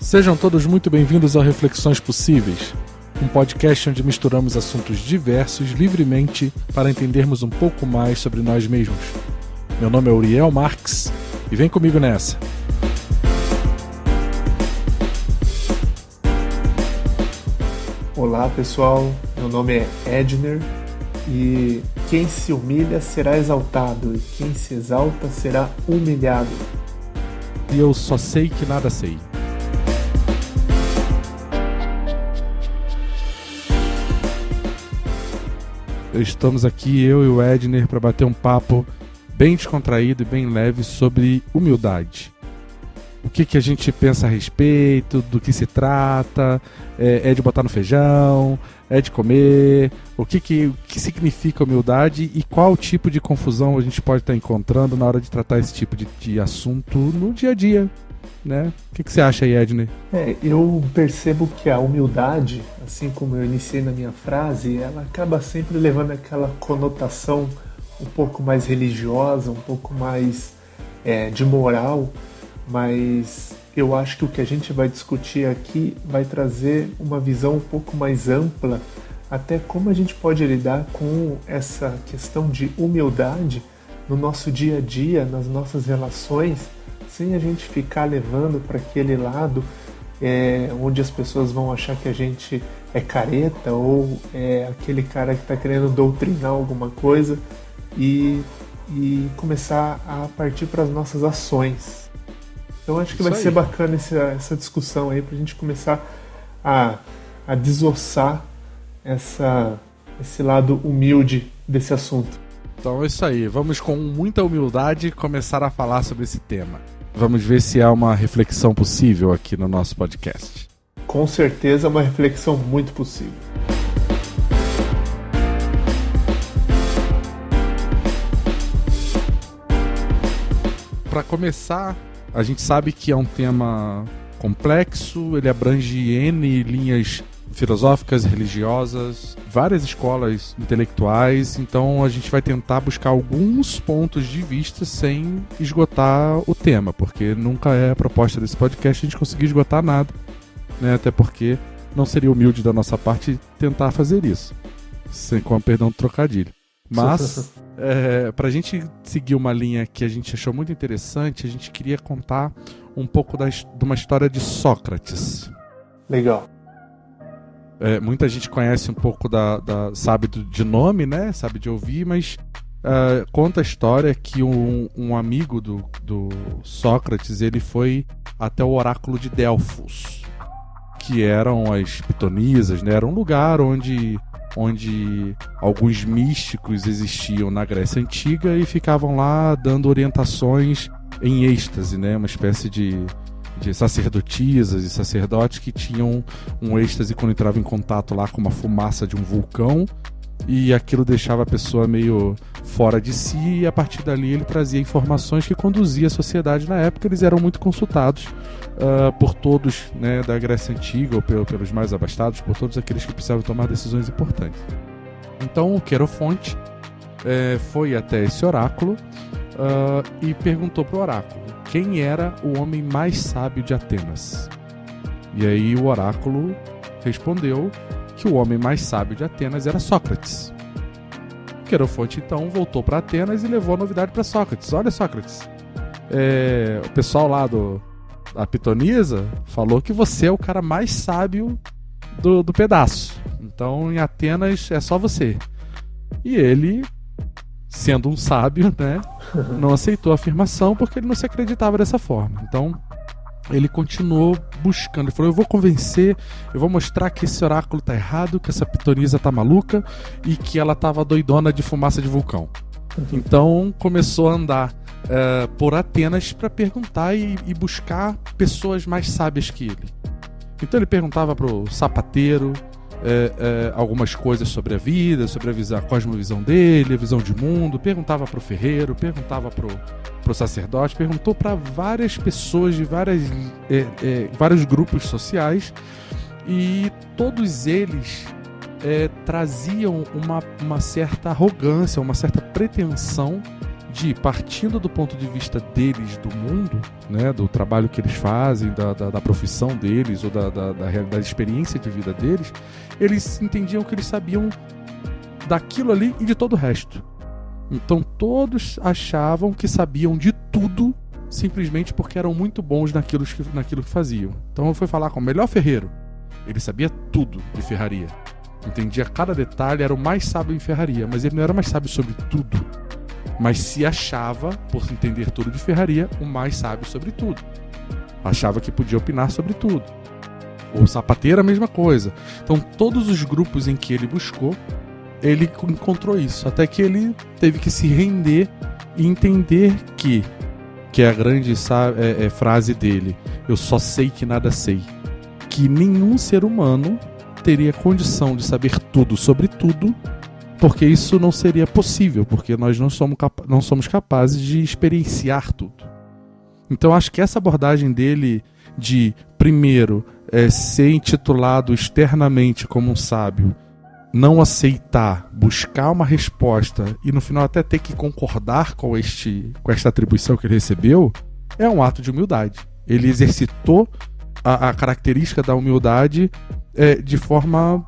Sejam todos muito bem-vindos ao Reflexões Possíveis, um podcast onde misturamos assuntos diversos livremente para entendermos um pouco mais sobre nós mesmos. Meu nome é Uriel Marques e vem comigo nessa. Olá pessoal, meu nome é Edner e quem se humilha será exaltado e quem se exalta será humilhado. E eu só sei que nada sei. Estamos aqui, eu e o Edner, para bater um papo bem descontraído e bem leve sobre humildade. O que a gente pensa a respeito, do que se trata, é de botar no feijão, é de comer, o que significa humildade e qual tipo de confusão a gente pode estar encontrando na hora de tratar esse tipo de assunto no dia a dia, né? O que você acha aí, Edner? Eu percebo que a humildade, assim como eu iniciei na minha frase, ela acaba sempre levando aquela conotação um pouco mais religiosa, um pouco mais de moral, mas eu acho que o que a gente vai discutir aqui vai trazer uma visão um pouco mais ampla, até como a gente pode lidar com essa questão de humildade no nosso dia a dia, nas nossas relações, sem a gente ficar levando para aquele lado onde as pessoas vão achar que a gente é careta ou é aquele cara que está querendo doutrinar alguma coisa e começar a partir para as nossas ações. Então acho que vai ser bacana essa discussão aí pra gente começar a desossar esse lado humilde desse assunto. Então é isso aí, vamos com muita humildade começar a falar sobre esse tema. Vamos ver se há uma reflexão possível aqui no nosso podcast. Com certeza é uma reflexão muito possível. Para começar, a gente sabe que é um tema complexo, ele abrange N linhas filosóficas, religiosas, várias escolas intelectuais, então a gente vai tentar buscar alguns pontos de vista sem esgotar o tema, porque nunca é a proposta desse podcast a gente conseguir esgotar nada, né? Até porque não seria humilde da nossa parte tentar fazer isso, com a perdão do trocadilho. Mas, pra gente seguir uma linha que a gente achou muito interessante, a gente queria contar um pouco de uma história de Sócrates. Legal. Muita gente conhece um pouco sabe de nome, né? Sabe de ouvir, mas conta a história que um amigo do Sócrates, ele foi até o oráculo de Delfos, que eram as pitonisas, né? Era um lugar onde alguns místicos existiam na Grécia Antiga e ficavam lá dando orientações em êxtase, né? Uma espécie de sacerdotisas e sacerdotes que tinham um êxtase quando entravam em contato lá com uma fumaça de um vulcão, e aquilo deixava a pessoa meio fora de si, e a partir dali ele trazia informações que conduzia a sociedade. Na época eles eram muito consultados por todos, né, da Grécia Antiga, ou pelos mais abastados, por todos aqueles que precisavam tomar decisões importantes. Então o Querofonte foi até esse oráculo e perguntou para o oráculo quem era o homem mais sábio de Atenas. E aí o oráculo respondeu que o homem mais sábio de Atenas era Sócrates. Querofonte então voltou para Atenas e levou a novidade para Sócrates. Olha, Sócrates, o pessoal lá da Pitonisa falou que você é o cara mais sábio do pedaço. Então em Atenas é só você. E ele, sendo um sábio, né, não aceitou a afirmação porque ele não se acreditava dessa forma. Então ele continuou buscando. Ele falou: eu vou convencer, eu vou mostrar que esse oráculo tá errado, que essa pitonisa tá maluca e que ela tava doidona de fumaça de vulcão. Então começou a andar por Atenas para perguntar e buscar pessoas mais sábias que ele. Então ele perguntava pro sapateiro algumas coisas sobre a vida, sobre a cosmovisão dele, a visão de mundo, perguntava pro ferreiro, perguntava pro sacerdote, perguntou para várias pessoas de vários grupos sociais, e todos eles traziam uma certa arrogância, uma certa pretensão de, partindo do ponto de vista deles do mundo, né, do trabalho que eles fazem, da profissão deles ou da experiência de vida deles, eles entendiam que eles sabiam daquilo ali e de todo o resto. Então todos achavam que sabiam de tudo simplesmente porque eram muito bons naquilo que faziam. Então eu fui falar com o melhor ferreiro. Ele sabia tudo de ferraria. Entendia cada detalhe, era o mais sábio em ferraria, mas ele não era mais sábio sobre tudo. Mas se achava, por entender tudo de ferraria, o mais sábio sobre tudo. Achava que podia opinar sobre tudo. O sapateiro, a mesma coisa. Então todos os grupos em que ele buscou, ele encontrou isso. Até que ele teve que se render e entender que é a grande frase dele: eu só sei que nada sei. Que nenhum ser humano teria condição de saber tudo sobre tudo, porque isso não seria possível, porque nós não somos capazes de experienciar tudo. Então acho que essa abordagem dele de, primeiro, ser intitulado externamente como um sábio, não aceitar, buscar uma resposta e no final até ter que concordar com esta atribuição que ele recebeu, é um ato de humildade. Ele exercitou a característica da humildade de forma,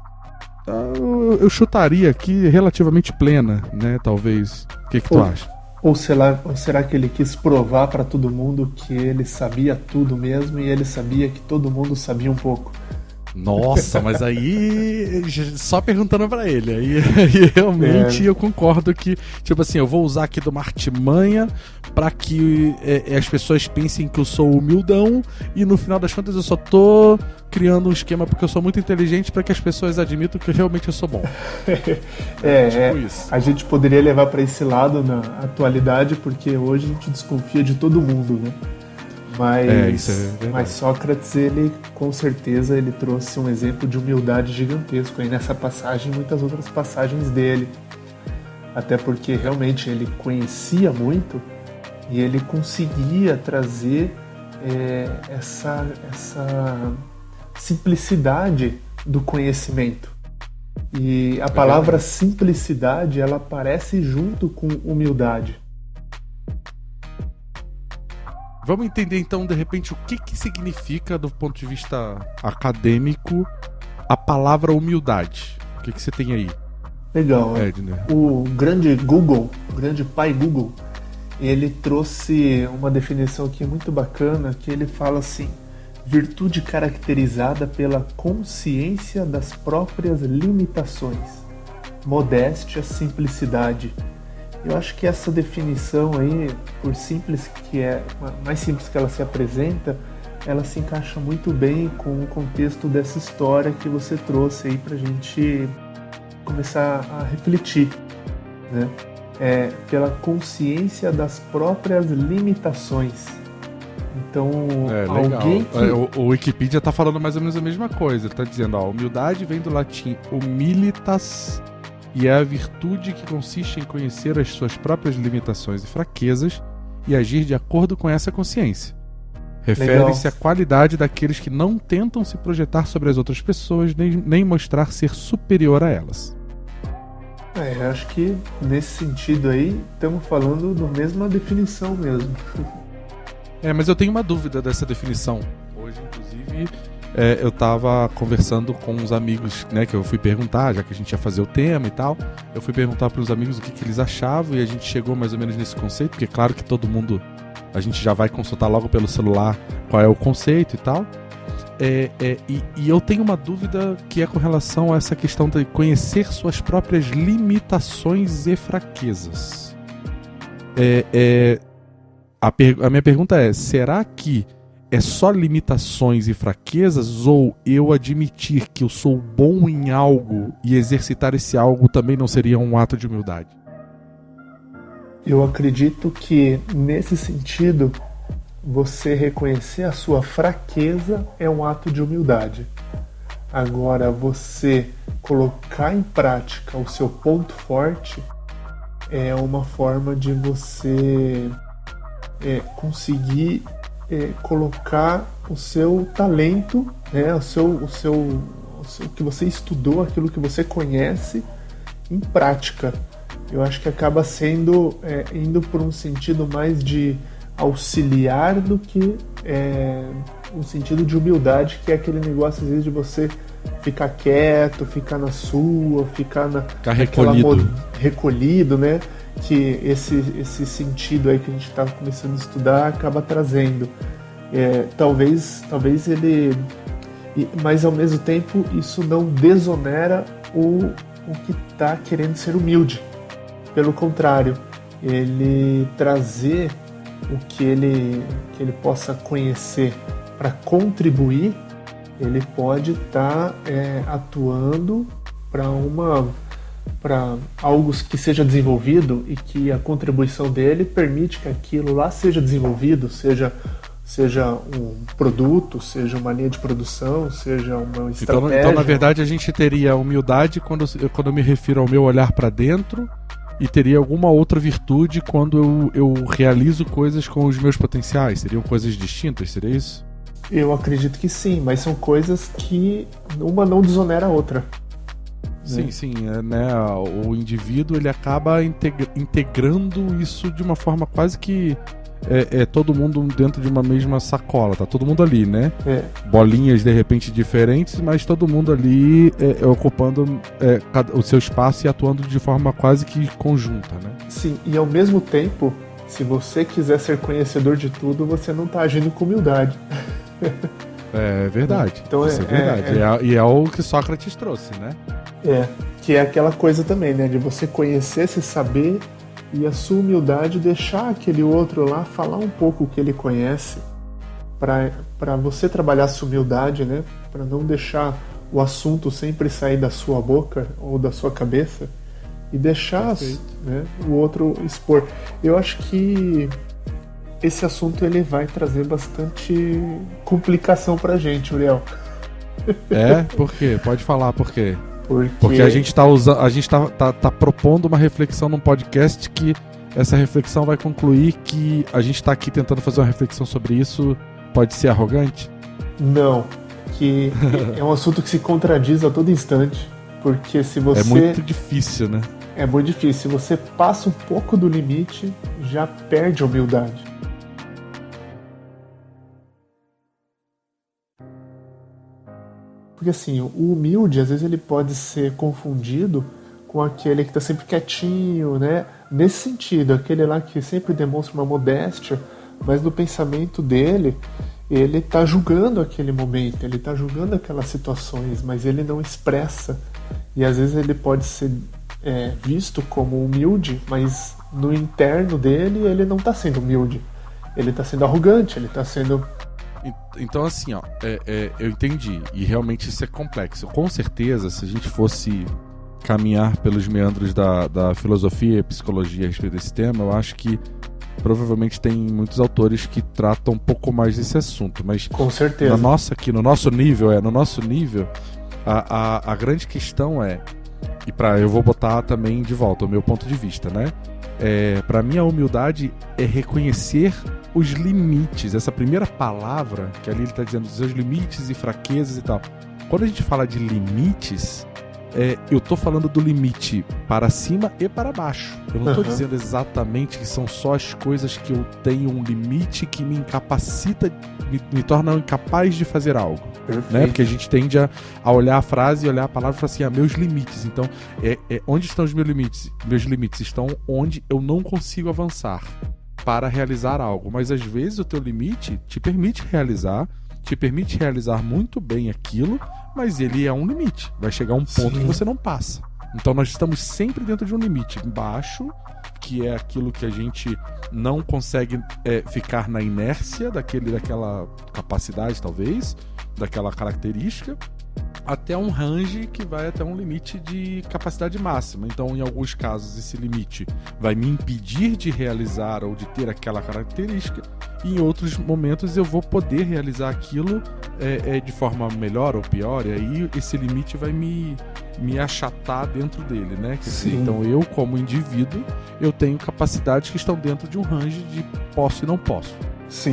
eu chutaria aqui, relativamente plena, né? Talvez. O que tu acha? Ou será que ele quis provar para todo mundo que ele sabia tudo mesmo e ele sabia que todo mundo sabia um pouco? Nossa, mas aí só perguntando pra ele, aí realmente eu concordo que, tipo assim, eu vou usar aqui de uma artimanha pra que as pessoas pensem que eu sou humildão e no final das contas eu só tô criando um esquema porque eu sou muito inteligente pra que as pessoas admitam que realmente eu sou bom. Tipo isso. A gente poderia levar pra esse lado na atualidade, porque hoje a gente desconfia de todo mundo, né? Mas Sócrates, ele com certeza ele trouxe um exemplo de humildade gigantesco aí nessa passagem e muitas outras passagens dele. Até porque realmente ele conhecia muito e ele conseguia trazer essa simplicidade do conhecimento. E a palavra simplicidade, ela aparece junto com humildade. Vamos entender então, de repente, o que significa, do ponto de vista acadêmico, a palavra humildade. O que você tem aí? Legal. Edner. O grande pai Google, ele trouxe uma definição aqui muito bacana, que ele fala assim: virtude caracterizada pela consciência das próprias limitações, modéstia, simplicidade. Eu acho que essa definição aí, por simples que é, mais simples que ela se apresenta, ela se encaixa muito bem com o contexto dessa história que você trouxe aí pra gente começar a refletir, né? Pela consciência das próprias limitações. Então, alguém que... O Wikipedia tá falando mais ou menos a mesma coisa. Ele tá dizendo, a humildade vem do latim humilitas, e é a virtude que consiste em conhecer as suas próprias limitações e fraquezas e agir de acordo com essa consciência. Refere-se à qualidade daqueles que não tentam se projetar sobre as outras pessoas, nem mostrar ser superior a elas. Acho que nesse sentido aí estamos falando da mesma definição mesmo. Mas eu tenho uma dúvida dessa definição. Hoje, inclusive, eu estava conversando com uns amigos, né, que eu fui perguntar, já que a gente ia fazer o tema e tal, eu fui perguntar para os amigos o que eles achavam e a gente chegou mais ou menos nesse conceito, porque claro que todo mundo, a gente já vai consultar logo pelo celular qual é o conceito e tal. E eu tenho uma dúvida que é com relação a essa questão de conhecer suas próprias limitações e fraquezas. A minha pergunta é, será que é só limitações e fraquezas, ou eu admitir que eu sou bom em algo e exercitar esse algo também não seria um ato de humildade? Eu acredito que, nesse sentido, você reconhecer a sua fraqueza é um ato de humildade. Agora, você colocar em prática o seu ponto forte é uma forma de você conseguir colocar o seu talento, né, o que você estudou, aquilo que você conhece, em prática. eu acho que acaba sendo indo por um sentido mais de auxiliar do que um sentido de humildade, que é aquele negócio às vezes de você ficar quieto, ficar na sua, ficar recolhido, né? Que esse sentido aí que a gente está começando a estudar acaba trazendo. Talvez ele... Mas ao mesmo tempo isso não desonera o que está querendo ser humilde. Pelo contrário, ele trazer o que ele possa conhecer para contribuir, ele pode estar atuando para algo que seja desenvolvido e que a contribuição dele permite que aquilo lá seja desenvolvido, seja um produto, seja uma linha de produção, seja uma estratégia. Então, na verdade, a gente teria humildade quando eu me refiro ao meu olhar para dentro, e teria alguma outra virtude quando eu realizo coisas com os meus potenciais. Seriam coisas distintas, seria isso? Eu acredito que sim, mas são coisas que uma não desonera a outra. Sim, né? O indivíduo ele acaba integrando isso de uma forma quase que todo mundo dentro de uma mesma sacola, tá todo mundo ali, né? Bolinhas de repente diferentes, mas todo mundo ali ocupando o seu espaço e atuando de forma quase que conjunta, né? Sim, e ao mesmo tempo, se você quiser ser conhecedor de tudo, você não tá agindo com humildade. É verdade. Então, isso é verdade. E é o que Sócrates trouxe, né? Que é aquela coisa também, né? De você conhecer, se saber, e a sua humildade deixar aquele outro lá falar um pouco o que ele conhece, para você trabalhar a sua humildade, né? Para não deixar o assunto sempre sair da sua boca ou da sua cabeça e deixar, né, o outro expor. Eu acho que esse assunto ele vai trazer bastante complicação pra gente, Uriel. Por quê? Pode falar por quê? Porque a gente tá propondo uma reflexão num podcast que essa reflexão vai concluir que a gente tá aqui tentando fazer uma reflexão sobre isso. Pode ser arrogante? Não, que é um assunto que se contradiz a todo instante, porque se você... É muito difícil, né? É muito difícil. Se você passa um pouco do limite, já perde a humildade. Porque assim, o humilde, às vezes ele pode ser confundido com aquele que está sempre quietinho, né? Nesse sentido, aquele lá que sempre demonstra uma modéstia, mas no pensamento dele, ele está julgando aquele momento, ele está julgando aquelas situações, mas ele não expressa. E às vezes ele pode ser visto como humilde, mas no interno dele ele não está sendo humilde. Ele está sendo arrogante, ele está sendo... Então assim, eu entendi, e realmente isso é complexo. Com certeza, se a gente fosse caminhar pelos meandros da filosofia e psicologia a respeito desse tema, eu acho que provavelmente tem muitos autores que tratam um pouco mais desse assunto, mas com certeza. No nosso nível, a grande questão eu vou botar também de volta o meu ponto de vista, né? Para mim a humildade é reconhecer os limites, essa primeira palavra que ali ele está dizendo, os seus limites e fraquezas e tal. Quando a gente fala de limites, eu estou falando do limite para cima e para baixo. Eu não estou dizendo exatamente que são só as coisas que eu tenho um limite que me incapacita, me torna incapaz de fazer algo. Né? Porque a gente tende a olhar a frase e olhar a palavra e falar assim, meus limites. Então, onde estão os meus limites? Meus limites estão onde eu não consigo avançar para realizar algo. Mas às vezes o teu limite te permite realizar muito bem aquilo, mas ele é um limite. Vai chegar um ponto que você não passa. Então nós estamos sempre dentro de um limite baixo, que é aquilo que a gente não consegue ficar na inércia daquela capacidade, talvez, daquela característica, até um range que vai até um limite de capacidade máxima. Então, em alguns casos, esse limite vai me impedir de realizar ou de ter aquela característica, e em outros momentos eu vou poder realizar aquilo de forma melhor ou pior, e aí esse limite vai me achatar dentro dele, né? Então, eu, como indivíduo, eu tenho capacidades que estão dentro de um range de posso e não posso.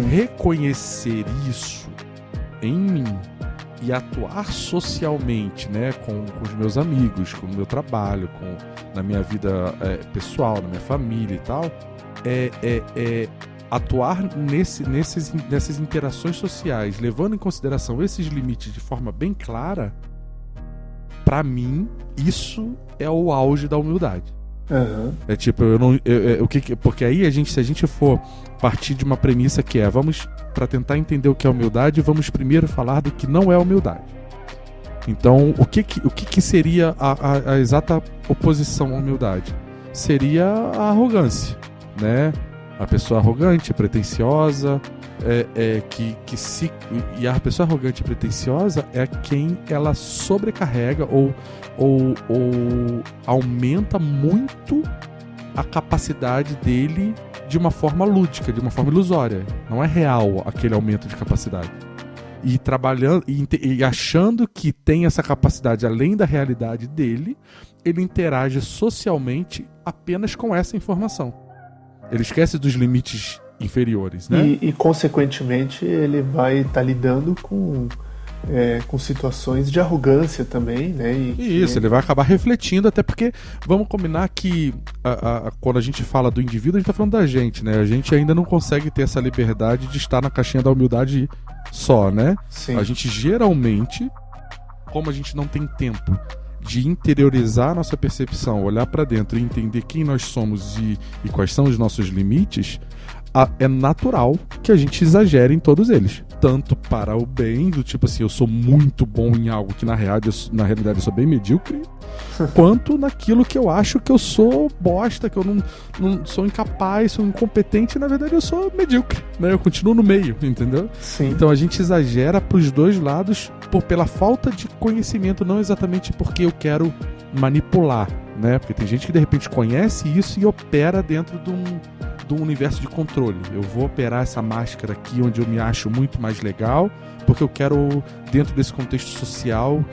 Reconhecer isso em mim e atuar socialmente, né, com os meus amigos, com o meu trabalho, na minha vida pessoal, na minha família e tal, é atuar nessas interações sociais, levando em consideração esses limites de forma bem clara. Pra mim, isso é o auge da humildade. Uhum. É tipo, porque aí se a gente for partir de uma premissa que vamos, para tentar entender o que é humildade, vamos primeiro falar do que não é humildade. Então, o que seria a exata oposição à humildade? Seria a arrogância, né? A pessoa arrogante, pretensiosa, e a pessoa arrogante e pretensiosa é quem ela sobrecarrega ou aumenta muito a capacidade dele de uma forma lúdica, de uma forma ilusória. Não é real aquele aumento de capacidade. E trabalhando e achando que tem essa capacidade além da realidade dele, ele interage socialmente apenas com essa informação. Ele esquece dos limites inferiores, né? E consequentemente, ele vai estar lidando com situações de arrogância também, né? Ele vai acabar refletindo, até porque vamos combinar que quando a gente fala do indivíduo, a gente está falando da gente, né? A gente ainda não consegue ter essa liberdade de estar na caixinha da humildade só, né? Sim. A gente geralmente, como a gente não tem tempo de interiorizar a nossa percepção, olhar para dentro e entender quem nós somos e quais são os nossos limites, é natural que a gente exagere em todos eles. Tanto para o bem, do tipo assim, eu sou muito bom em algo que na realidade eu sou bem medíocre, quanto naquilo que eu acho que eu sou bosta, que eu não sou incapaz, sou incompetente, e na verdade eu sou medíocre, né? Eu continuo no meio, entendeu? Sim. Então a gente exagera pros dois lados pela falta de conhecimento, não exatamente porque eu quero manipular, né? Porque tem gente que de repente conhece isso e opera dentro de um universo de controle. Eu vou operar essa máscara aqui onde eu me acho muito mais legal, porque eu quero, dentro desse contexto social,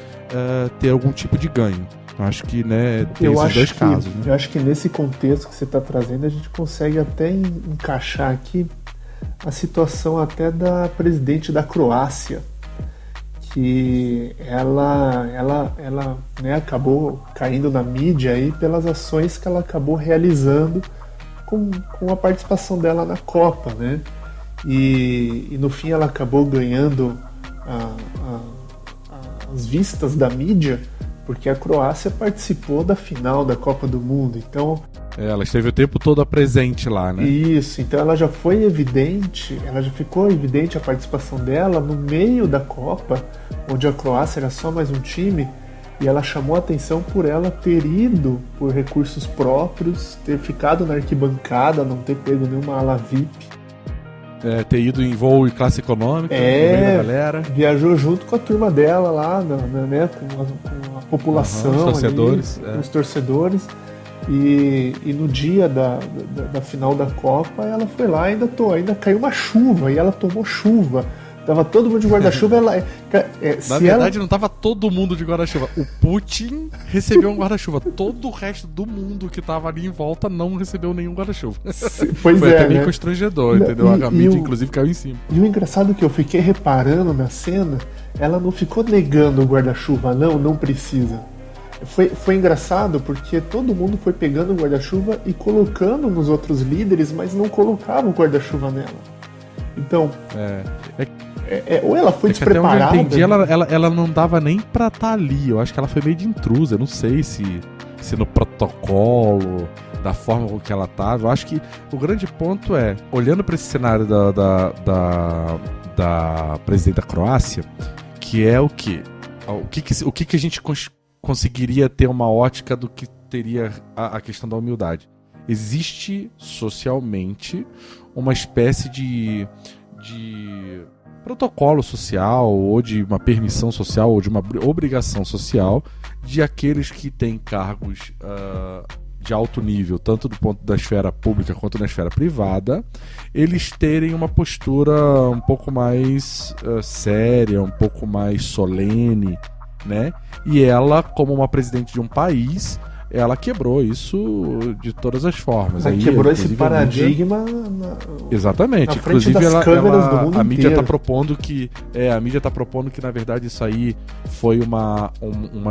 ter algum tipo de ganho. Eu acho que, né, tem esses dois casos. Né? Eu acho que nesse contexto que você está trazendo, a gente consegue até encaixar aqui a situação até da presidente da Croácia, que ela né, acabou caindo na mídia aí pelas ações que ela acabou realizando com a participação dela na Copa, né? E no fim ela acabou ganhando as vistas da mídia, porque a Croácia participou da final da Copa do Mundo. Então, ela esteve o tempo todo presente lá, né? Isso, então ela já ficou evidente a participação dela no meio da Copa, onde a Croácia era só mais um time. E ela chamou a atenção por ela ter ido por recursos próprios, ter ficado na arquibancada, não ter pego nenhuma ala VIP. Ter ido em voo em classe econômica, no meio da galera. Viajou junto com a turma dela lá, né, com a população, os torcedores. Ali, os torcedores. E no dia da final da Copa, ela foi lá, ainda caiu uma chuva, e ela tomou chuva. Tava todo mundo de guarda-chuva. Na verdade, não tava todo mundo de guarda-chuva. O Putin recebeu um guarda-chuva. Todo o resto do mundo que tava ali em volta não recebeu nenhum guarda-chuva. Pois foi até meio né? constrangedor, entendeu? A mídia, inclusive, caiu em cima. E o engraçado é que eu fiquei reparando na cena, ela não ficou negando o guarda-chuva. Não precisa. Foi engraçado porque todo mundo foi pegando o guarda-chuva e colocando nos outros líderes, mas não colocava o guarda-chuva nela. Então... ou ela foi despreparada. Até onde eu entendi, ela não dava nem pra estar ali. Eu acho que ela foi meio de intrusa. Eu não sei se no protocolo, da forma com que ela tava. Eu acho que o grande ponto é, olhando pra esse cenário da presidente da Croácia, que é o que a gente conseguiria ter uma ótica do que teria a questão da humildade. Existe socialmente uma espécie de protocolo social, ou de uma permissão social, ou de uma obrigação social de aqueles que têm cargos de alto nível, tanto do ponto da esfera pública quanto na esfera privada, eles terem uma postura um pouco mais séria, um pouco mais solene, né? E ela, como uma presidente de um país, ela quebrou isso de todas as formas. Ela aí, quebrou esse paradigma exatamente. na frente Inclusive, das câmeras do mundo a mídia inteiro. está propondo que na verdade isso aí foi uma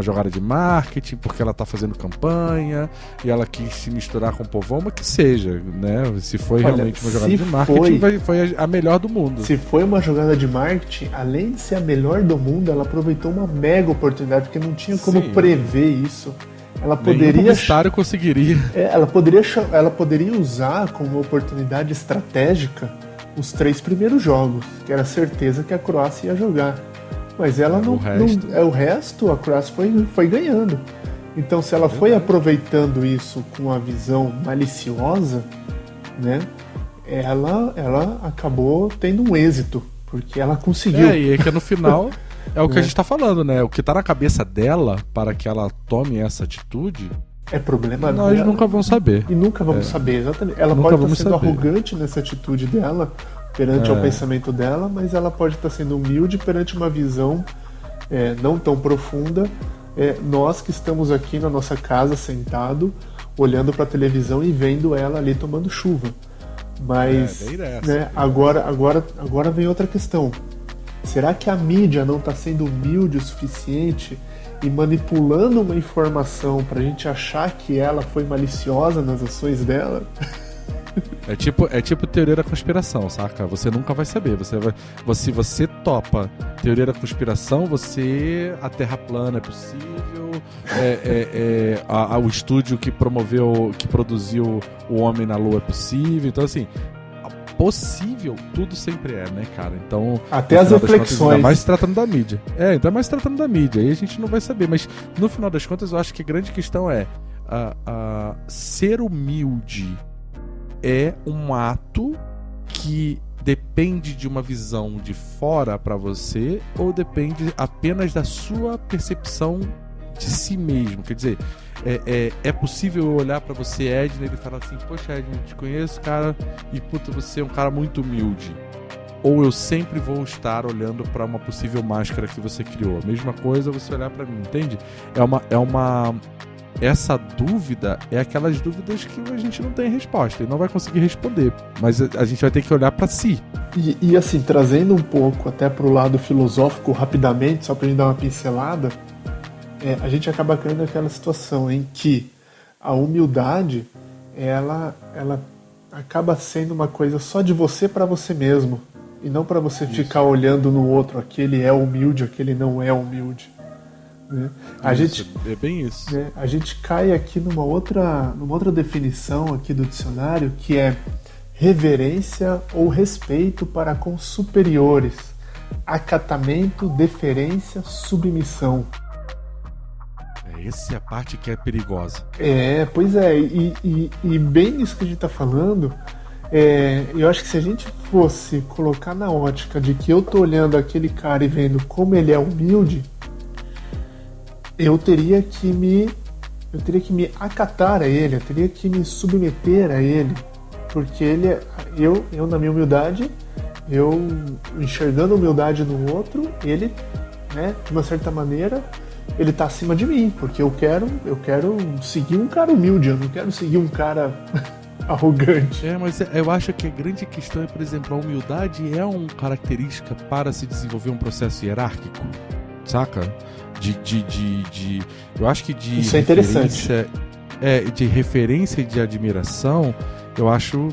jogada de marketing, porque ela está fazendo campanha e ela quis se misturar com o povão, mas que seja, né? Se foi realmente uma jogada de marketing, foi a melhor do mundo. Se foi uma jogada de marketing, além de ser a melhor do mundo, ela aproveitou uma mega oportunidade, porque não tinha como prever isso. Ela poderia conseguiria. Ela poderia usar como oportunidade estratégica os 3 primeiros jogos, que era certeza que a Croácia ia jogar. Mas ela o resto a Croácia foi ganhando. Então, se ela foi aproveitando isso com a visão maliciosa, né, ela acabou tendo um êxito, porque ela conseguiu. E é que no final é o que a gente tá falando, né? O que tá na cabeça dela para que ela tome essa atitude é problema dela. Nós nunca vamos saber. E nunca vamos saber, exatamente. Ela pode estar sendo arrogante nessa atitude dela, perante o pensamento dela, mas ela pode estar sendo humilde perante uma visão não tão profunda. Nós que estamos aqui na nossa casa sentado, olhando para a televisão e vendo ela ali tomando chuva. Mas agora vem outra questão. Será que a mídia não está sendo humilde o suficiente e manipulando uma informação para a gente achar que ela foi maliciosa nas ações dela? É tipo teoria da conspiração, saca? Você nunca vai saber. Se você topa teoria da conspiração, a Terra plana é possível, o estúdio que produziu o Homem na Lua é possível. Então, assim, possível, tudo sempre é, né, cara? Então, até as reflexões. Ainda mais se tratando da mídia. Ainda mais se tratando da mídia. Aí a gente não vai saber. Mas, no final das contas, eu acho que a grande questão é ser humilde é um ato que depende de uma visão de fora pra você ou depende apenas da sua percepção de si mesmo? Quer dizer, é possível eu olhar pra você, Edna, e falar assim: poxa, Edna, eu te conheço, cara, e puta, você é um cara muito humilde. Ou eu sempre vou estar olhando pra uma possível máscara que você criou. A mesma coisa você olhar pra mim, entende? Essa dúvida é aquelas dúvidas que a gente não tem resposta e não vai conseguir responder, mas a gente vai ter que olhar para si. E assim, trazendo um pouco até para o lado filosófico rapidamente, só para a gente dar uma pincelada, a gente acaba caindo naquela situação em que a humildade ela acaba sendo uma coisa só de você para você mesmo e não para você ficar olhando no outro, aquele é humilde, aquele não é humilde. Né? É bem isso. Né? A gente cai aqui numa outra definição aqui do dicionário, que é reverência ou respeito para com superiores, acatamento, deferência, submissão. Essa é a parte que é perigosa. Pois é, e bem isso que a gente está falando, eu acho que se a gente fosse colocar na ótica de que eu tô olhando aquele cara e vendo como ele é humilde, eu teria que me acatar a ele, eu teria que me submeter a ele, porque eu na minha humildade, eu enxergando a humildade no outro, ele, né, de uma certa maneira, ele tá acima de mim, porque eu quero seguir um cara humilde, eu não quero seguir um cara arrogante. Mas eu acho que a grande questão é, por exemplo, a humildade é uma característica para se desenvolver um processo hierárquico, saca? Eu acho que de isso é interessante. De referência e de admiração, eu acho,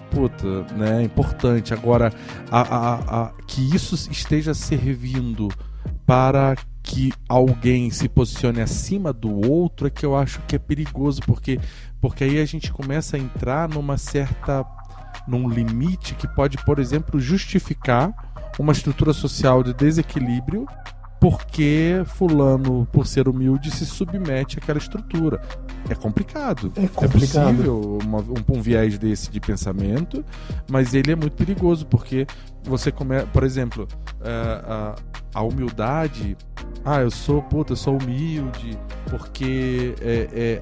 né, importante. Agora, que isso esteja servindo para que alguém se posicione acima do outro é que eu acho que é perigoso, porque aí a gente começa a entrar num limite que pode, por exemplo, justificar uma estrutura social de desequilíbrio, porque fulano, por ser humilde, se submete àquela estrutura. É complicado. É possível um viés desse de pensamento, mas ele é muito perigoso, porque você começa, por exemplo, a humildade, eu sou humilde, porque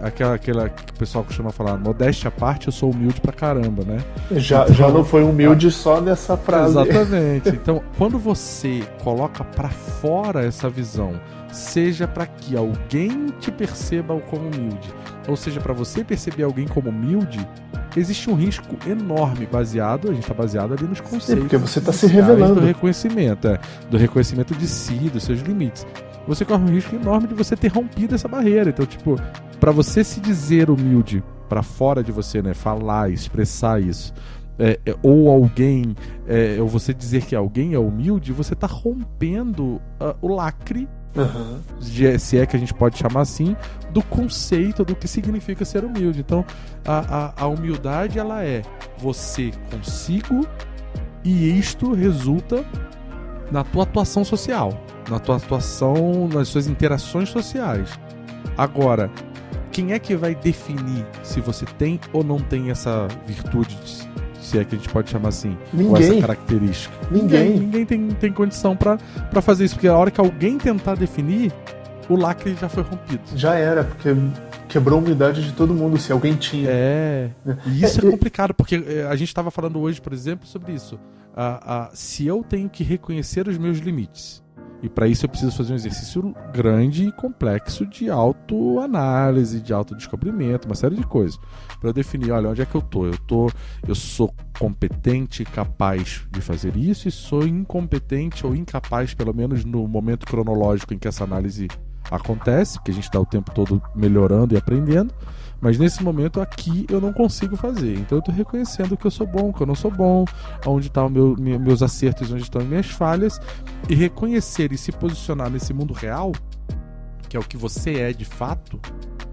aquela que o pessoal costuma falar, modéstia à parte, eu sou humilde pra caramba, né? Já não foi humilde só nessa frase. Exatamente. Então, quando você coloca pra fora essa visão, seja pra que alguém te perceba como humilde, ou seja, pra você perceber alguém como humilde, existe um risco enorme a gente está baseado ali nos conceitos. Porque você está se revelando. Do reconhecimento de si, dos seus limites. Você corre um risco enorme de você ter rompido essa barreira. Então, para você se dizer humilde para fora de você, né, falar, expressar isso, ou alguém, ou você dizer que alguém é humilde, você está rompendo o lacre, se é que a gente pode chamar assim, do conceito do que significa ser humilde. Então, a humildade, ela é você consigo, e isto resulta na tua atuação social, na tua atuação, nas suas interações sociais. Agora, quem é que vai definir se você tem ou não tem essa virtude, se é que a gente pode chamar assim, ou essa característica? Ninguém tem condição pra fazer isso, porque a hora que alguém tentar definir, o lacre já foi rompido. Já era, porque quebrou a humildade de todo mundo, se alguém tinha. E isso é complicado, porque a gente estava falando hoje, por exemplo, sobre isso. Se eu tenho que reconhecer os meus limites, e para isso eu preciso fazer um exercício grande e complexo de autoanálise, de autodescobrimento, uma série de coisas, para eu definir, olha, onde é que eu tô? Eu sou competente e capaz de fazer isso, e sou incompetente ou incapaz, pelo menos no momento cronológico em que essa análise acontece, porque a gente está o tempo todo melhorando e aprendendo, mas nesse momento aqui eu não consigo fazer. Então eu estou reconhecendo que eu sou bom, que eu não sou bom, onde estão meus acertos, onde estão minhas falhas, e reconhecer e se posicionar nesse mundo real, que é o que você é de fato,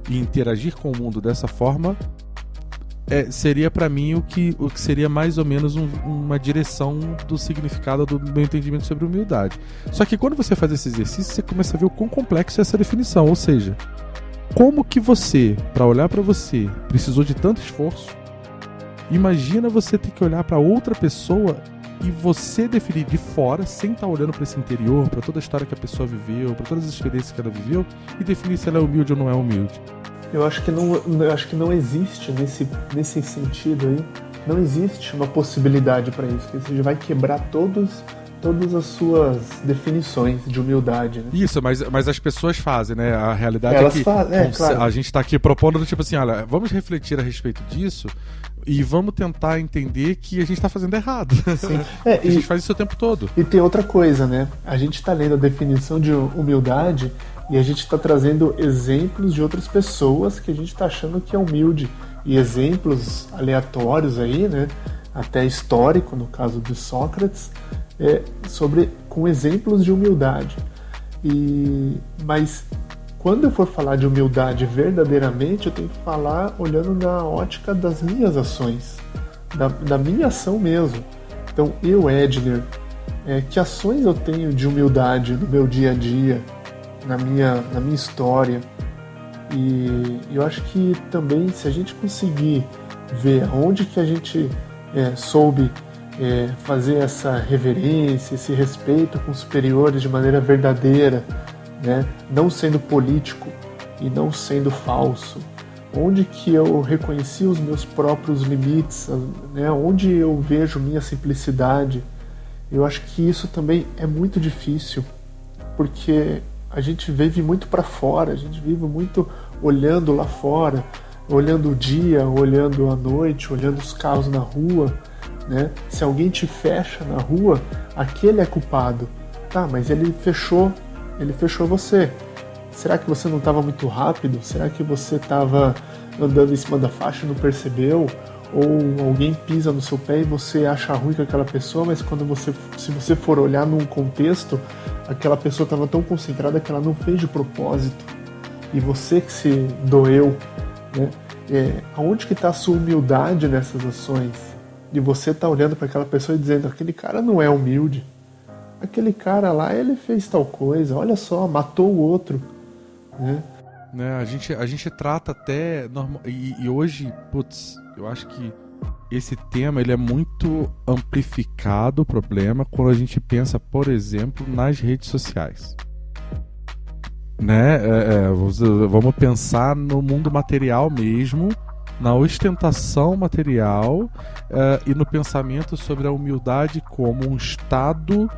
e interagir com o mundo dessa forma, seria para mim o que seria mais ou menos uma direção do significado do meu entendimento sobre humildade. Só que quando você faz esse exercício, você começa a ver o quão complexo é essa definição, ou seja, como que você, para olhar para você, precisou de tanto esforço. Imagina você ter que olhar para outra pessoa e você definir de fora, sem estar olhando para esse interior, para toda a história que a pessoa viveu, para todas as experiências que ela viveu, e definir se ela é humilde ou não é humilde. Eu acho que não existe nesse sentido aí, não existe uma possibilidade para isso, que você vai quebrar todas as suas definições de humildade, né? Isso, mas as pessoas fazem, né? A realidade Elas é que claro. A gente está aqui propondo do tipo assim, olha, vamos refletir a respeito disso e vamos tentar entender que a gente está fazendo errado. Sim. A gente faz isso o tempo todo. E tem outra coisa, né? A gente está lendo a definição de humildade e a gente está trazendo exemplos de outras pessoas que a gente está achando que é humilde. E exemplos aleatórios aí, né? Até histórico, no caso de Sócrates, com exemplos de humildade. Mas quando eu for falar de humildade verdadeiramente, eu tenho que falar olhando na ótica das minhas ações, da minha ação mesmo. Então, Edner, que ações eu tenho de humildade no meu dia a dia, na minha história? E eu acho que também, se a gente conseguir ver onde que a gente soube fazer essa reverência, esse respeito com os superiores de maneira verdadeira, né? Não sendo político e não sendo falso, onde que eu reconheci os meus próprios limites, né? Onde eu vejo minha simplicidade. Eu acho que isso também é muito difícil, porque a gente vive muito para fora, a gente vive muito olhando lá fora, olhando o dia, olhando a noite, olhando os carros na rua, né? Se alguém te fecha na rua, aquele é culpado. Tá, mas ele fechou você. Será que você não estava muito rápido? Será que você estava andando em cima da faixa e não percebeu? Ou alguém pisa no seu pé e você acha ruim com aquela pessoa, mas se você for olhar num contexto, aquela pessoa estava tão concentrada que ela não fez de propósito. E você que se doeu, né? Aonde que está a sua humildade nessas ações? E você tá olhando para aquela pessoa e dizendo, aquele cara não é humilde. Aquele cara lá, ele fez tal coisa, olha só, matou o outro, né? A gente trata até e hoje, eu acho que esse tema ele é muito amplificado, o problema, quando a gente pensa, por exemplo, nas redes sociais. né? Vamos pensar no mundo material mesmo, na ostentação material e no pensamento sobre a humildade como um estado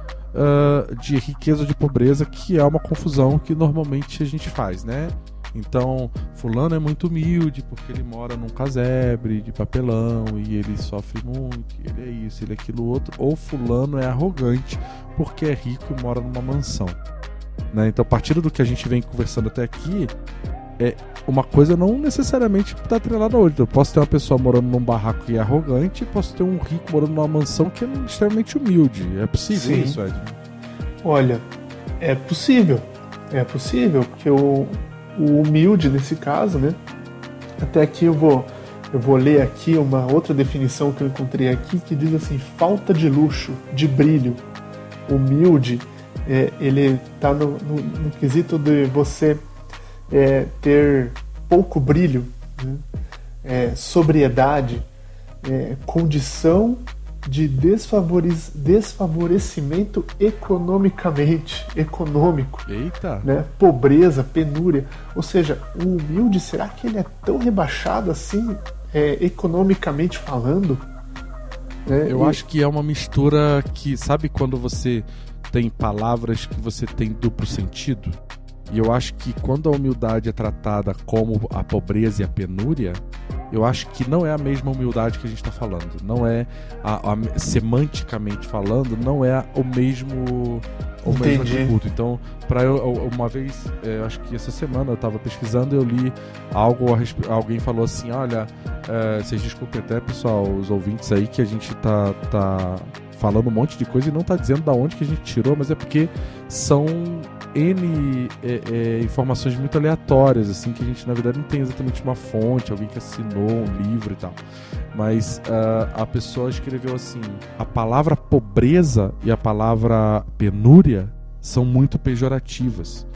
de riqueza ou de pobreza, que é uma confusão que normalmente a gente faz, né? Então, fulano é muito humilde porque ele mora num casebre de papelão e ele sofre muito, ele é isso, ele é aquilo outro. Ou fulano é arrogante porque é rico e mora numa mansão, né? Então, partindo do que a gente vem conversando até aqui, uma coisa não necessariamente está atrelada a outra. Eu posso ter uma pessoa morando num barraco e é arrogante, e posso ter um rico morando numa mansão que é extremamente humilde. É possível isso, Ed? Olha, é possível, porque o humilde nesse caso, né? Até aqui eu vou ler aqui uma outra definição que eu encontrei aqui, que diz assim: falta de luxo, de brilho. Humilde, ele está no quesito de você ter pouco brilho, né? Sobriedade, condição de desfavorecimento econômico. Eita! Né? Pobreza, penúria. Ou seja, o humilde, será que ele é tão rebaixado assim, economicamente falando? Eu acho que é uma mistura que, sabe quando você tem palavras que você tem duplo sentido? E eu acho que quando a humildade é tratada como a pobreza e a penúria, eu acho que não é a mesma humildade que a gente está falando. Não é, semanticamente falando, não é o mesmo atributo. Então, uma vez, eu acho que essa semana eu estava pesquisando e eu li algo, alguém falou assim: olha, vocês desculpem até, pessoal, os ouvintes aí, que a gente tá falando um monte de coisa e não tá dizendo da onde que a gente tirou, mas é porque são informações muito aleatórias, assim, que a gente na verdade não tem exatamente uma fonte, alguém que assinou um livro e tal. Mas a pessoa escreveu assim: a palavra pobreza e a palavra penúria são muito pejorativas.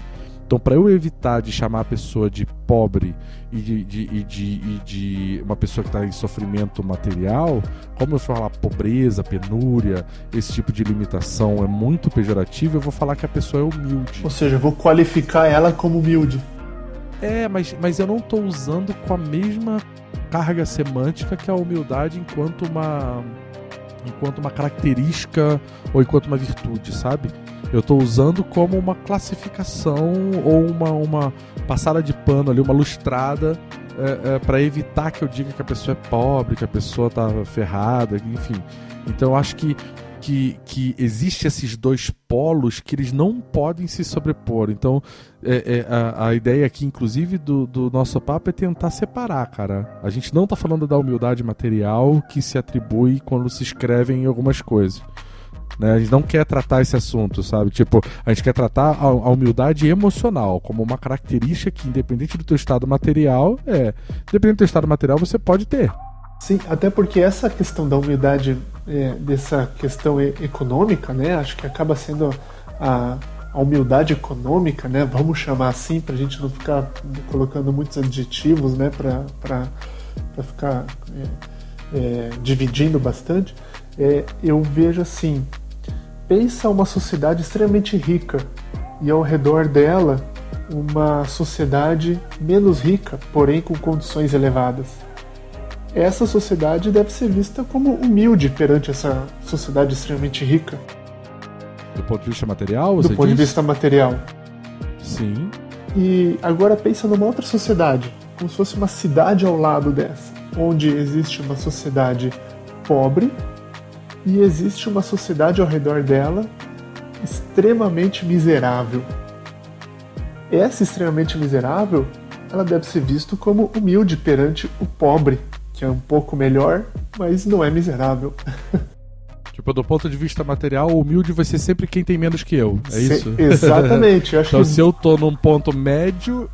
Então, para eu evitar de chamar a pessoa de pobre e de uma pessoa que está em sofrimento material, como eu falar pobreza, penúria, esse tipo de limitação é muito pejorativo, eu vou falar que a pessoa é humilde. Ou seja, eu vou qualificar ela como humilde. Mas eu não estou usando com a mesma carga semântica que a humildade enquanto uma característica ou enquanto uma virtude, sabe? Eu estou usando como uma classificação ou uma passada de pano ali, uma lustrada para evitar que eu diga que a pessoa é pobre, que a pessoa está ferrada, enfim. Então eu acho que existe esses dois polos que eles não podem se sobrepor. Então a ideia aqui, inclusive, do nosso papo é tentar separar, cara. A gente não está falando da humildade material que se atribui quando se escrevem algumas coisas. Né? A gente não quer tratar esse assunto, sabe? Tipo, a gente quer tratar a humildade emocional como uma característica que, independente do teu estado material, você pode ter. Sim, até porque essa questão da humildade, dessa questão econômica, né? Acho que acaba sendo a humildade econômica, né? Vamos chamar assim, pra gente não ficar colocando muitos adjetivos, né? Pra ficar dividindo bastante. Eu vejo assim: pensa uma sociedade extremamente rica e ao redor dela uma sociedade menos rica, porém com condições elevadas. Essa sociedade deve ser vista como humilde perante essa sociedade extremamente rica. Do ponto de vista material? Do ponto de vista material. Sim. E agora pensa numa outra sociedade, como se fosse uma cidade ao lado dessa, onde existe uma sociedade pobre e existe uma sociedade ao redor dela extremamente miserável. Essa extremamente miserável, ela deve ser vista como humilde perante o pobre, que é um pouco melhor, mas não é miserável. Tipo, do ponto de vista material, o humilde vai ser sempre quem tem menos que eu. É isso? Exatamente. Eu acho então, se eu tô num ponto médio,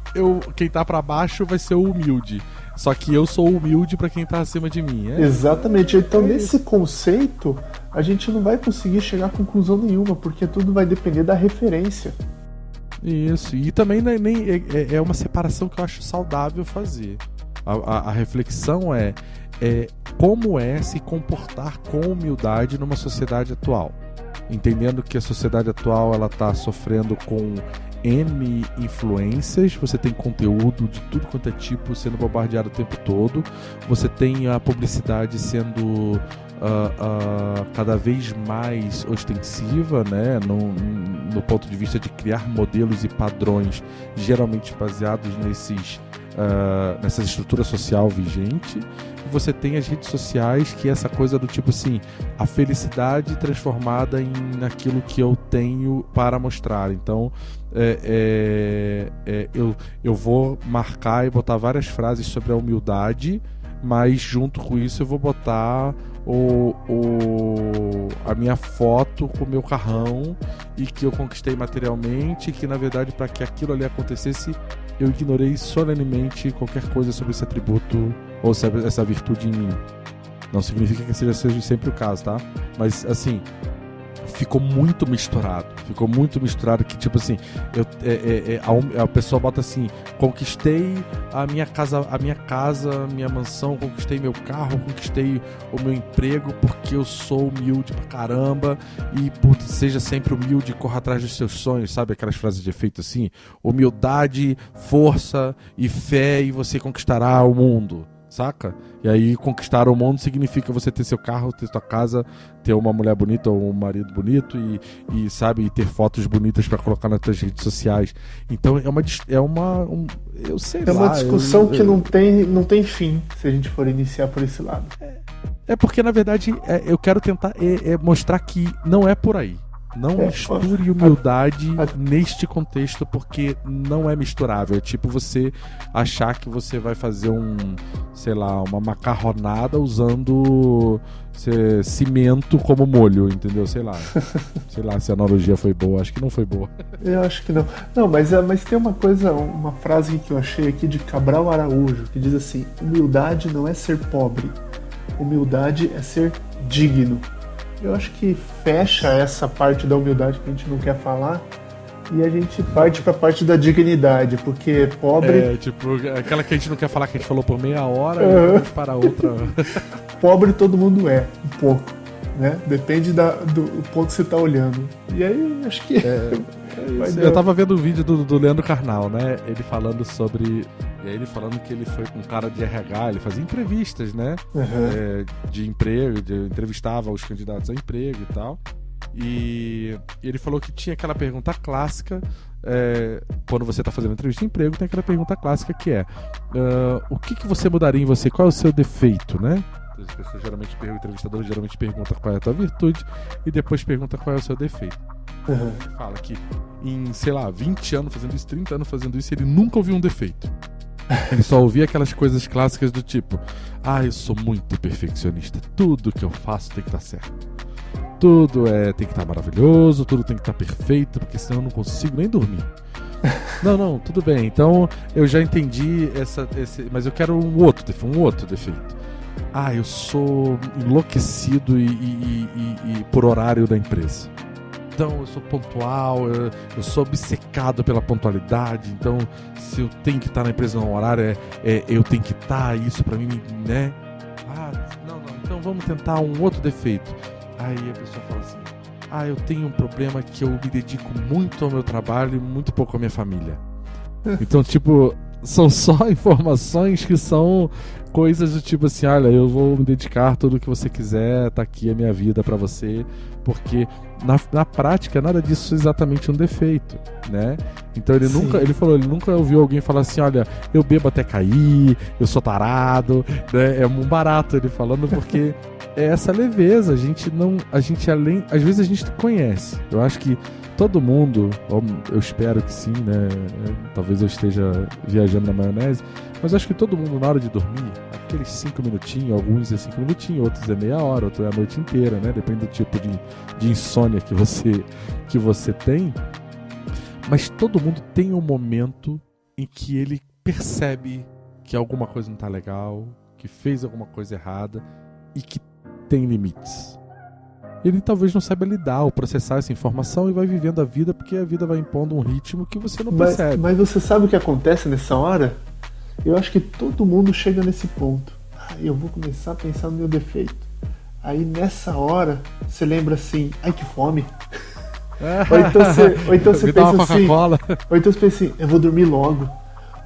quem tá pra baixo vai ser o humilde. Só que eu sou humilde pra quem tá acima de mim. Exatamente. Então, nesse conceito, a gente não vai conseguir chegar a conclusão nenhuma, porque tudo vai depender da referência. Isso. E também é uma separação que eu acho saudável fazer. A reflexão é como se comportar com humildade numa sociedade atual. Entendendo que a sociedade atual ela está sofrendo com N influências, você tem conteúdo de tudo quanto é tipo sendo bombardeado o tempo todo, você tem a publicidade sendo cada vez mais ostensiva, né, no ponto de vista de criar modelos e padrões geralmente baseados nessa estrutura social vigente. E você tem as redes sociais, que é essa coisa do tipo assim, a felicidade transformada naquilo que eu tenho para mostrar. Então eu vou marcar e botar várias frases sobre a humildade, mas junto com isso eu vou botar a minha foto com o meu carrão e que eu conquistei materialmente, que na verdade para que aquilo ali acontecesse eu ignorei solenemente qualquer coisa sobre esse atributo ou sobre essa virtude em mim. Não significa que seja sempre o caso, tá? Mas assim, ficou muito misturado que tipo assim, a pessoa bota assim, conquistei a minha casa, minha mansão, conquistei meu carro, conquistei o meu emprego porque eu sou humilde pra caramba e seja sempre humilde e corra atrás dos seus sonhos, sabe aquelas frases de efeito assim, humildade, força e fé e você conquistará o mundo. Saca? E aí conquistar o mundo significa você ter seu carro, ter sua casa, ter uma mulher bonita ou um marido bonito e sabe, ter fotos bonitas pra colocar nas suas redes sociais. Então eu sei lá. É uma discussão que não tem fim se a gente for iniciar por esse lado. É porque na verdade eu quero tentar mostrar que não é por aí. Não misture humildade neste contexto, porque não é misturável. É tipo você achar que você vai fazer uma macarronada usando cimento como molho, entendeu? Sei lá se a analogia foi boa. Acho que não foi boa. Eu acho que não. Não, mas tem uma frase que eu achei aqui de Cabral Araújo, que diz assim: humildade não é ser pobre, humildade é ser digno. Eu acho que fecha essa parte da humildade que a gente não quer falar e a gente parte pra parte da dignidade, porque pobre... tipo, aquela que a gente não quer falar, que a gente falou por meia hora e vamos para outra. Pobre todo mundo um pouco, né? Depende do ponto que você tá olhando. E aí, acho que... Eu tava vendo um vídeo do Leandro Carnal, né? Ele falando ele falando que ele foi um cara de RH, ele fazia entrevistas, né? Uhum. De emprego, entrevistava os candidatos a emprego e tal. E ele falou que tinha aquela pergunta clássica, quando você tá fazendo entrevista de emprego, tem aquela pergunta clássica que é: o que você mudaria em você? Qual é o seu defeito, né? As pessoas o entrevistador geralmente pergunta qual é a tua virtude e depois pergunta qual é o seu defeito. Uhum. Ele fala que em, 20 anos fazendo isso, 30 anos fazendo isso, ele nunca ouviu um defeito. Ele só ouvia aquelas coisas clássicas do tipo: eu sou muito perfeccionista, tudo que eu faço tem que estar certo, tudo tem que estar maravilhoso, tudo tem que estar perfeito, porque senão eu não consigo nem dormir. Não, tudo bem, então eu já entendi mas eu quero um outro defeito. Eu sou enlouquecido e por horário da empresa. Então eu sou pontual, eu sou obcecado pela pontualidade. Então se eu tenho que estar na empresa no horário, eu tenho que estar, isso pra mim, né? Não, então vamos tentar um outro defeito. Aí a pessoa fala assim: eu tenho um problema que eu me dedico muito ao meu trabalho e muito pouco à minha família. Então, tipo, são só informações que são coisas do tipo assim: olha, eu vou me dedicar tudo que você quiser, tá aqui a minha vida pra você, porque na prática nada disso é exatamente um defeito, né? Então ele nunca ouviu alguém falar assim: olha, eu bebo até cair, eu sou tarado, né? É um barato ele falando, porque é essa leveza, às vezes a gente conhece. Eu acho que todo mundo, eu espero que sim, né? Talvez eu esteja viajando na maionese, mas acho que todo mundo, na hora de dormir, aqueles 5 minutinhos, alguns é 5 minutinhos, outros é meia hora, outros é a noite inteira, né? Depende do tipo de insônia que você tem. Mas todo mundo tem um momento em que ele percebe que alguma coisa não tá legal, que fez alguma coisa errada e que tem limites. Ele talvez não saiba lidar ou processar essa informação e vai vivendo a vida, porque a vida vai impondo um ritmo que você não percebe. Mas você sabe o que acontece nessa hora? Eu acho que todo mundo chega nesse ponto. Eu vou começar a pensar no meu defeito. Aí nessa hora você lembra assim: ai, que fome. Ou então você Me dá pensa uma assim, Coca-Cola. ou então você pensa assim, eu vou dormir logo.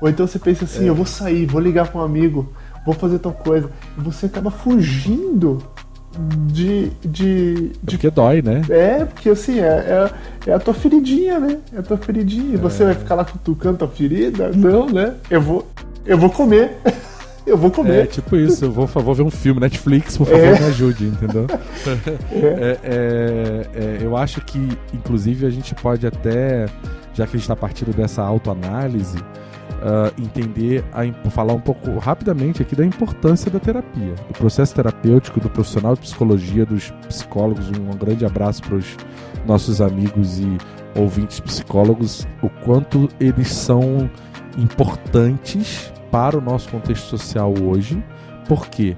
Ou então você pensa assim, eu vou sair, vou ligar para um amigo, vou fazer tal coisa. E você acaba fugindo de Porque dói, né? porque assim, é a tua feridinha, né? É a tua feridinha. E você vai ficar lá cutucando tua ferida? Não, né? Eu vou comer. Eu vou comer. É tipo isso, eu vou ver um filme, Netflix, por favor, me ajude, entendeu? Eu acho que, inclusive, a gente pode até, já que a gente está partindo dessa autoanálise, entender, falar um pouco rapidamente aqui da importância da terapia, do processo terapêutico, do profissional de psicologia, dos psicólogos. Um grande abraço para os nossos amigos e ouvintes psicólogos, o quanto eles são importantes para o nosso contexto social hoje, porque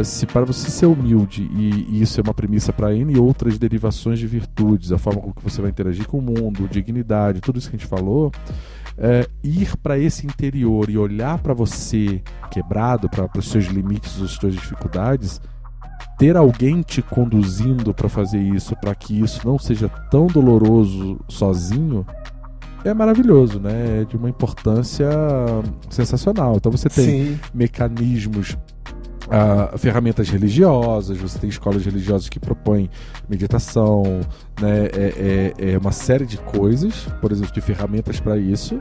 se para você ser humilde, e isso é uma premissa para N e outras derivações de virtudes, a forma como que você vai interagir com o mundo, dignidade, tudo isso que a gente falou, ir para esse interior e olhar para você quebrado, para os seus limites, as suas dificuldades, ter alguém te conduzindo para fazer isso, para que isso não seja tão doloroso sozinho, é maravilhoso, né? É de uma importância sensacional. Então você tem mecanismos, ferramentas religiosas, você tem escolas religiosas que propõem meditação, né? Uma série de coisas, por exemplo, de ferramentas para isso,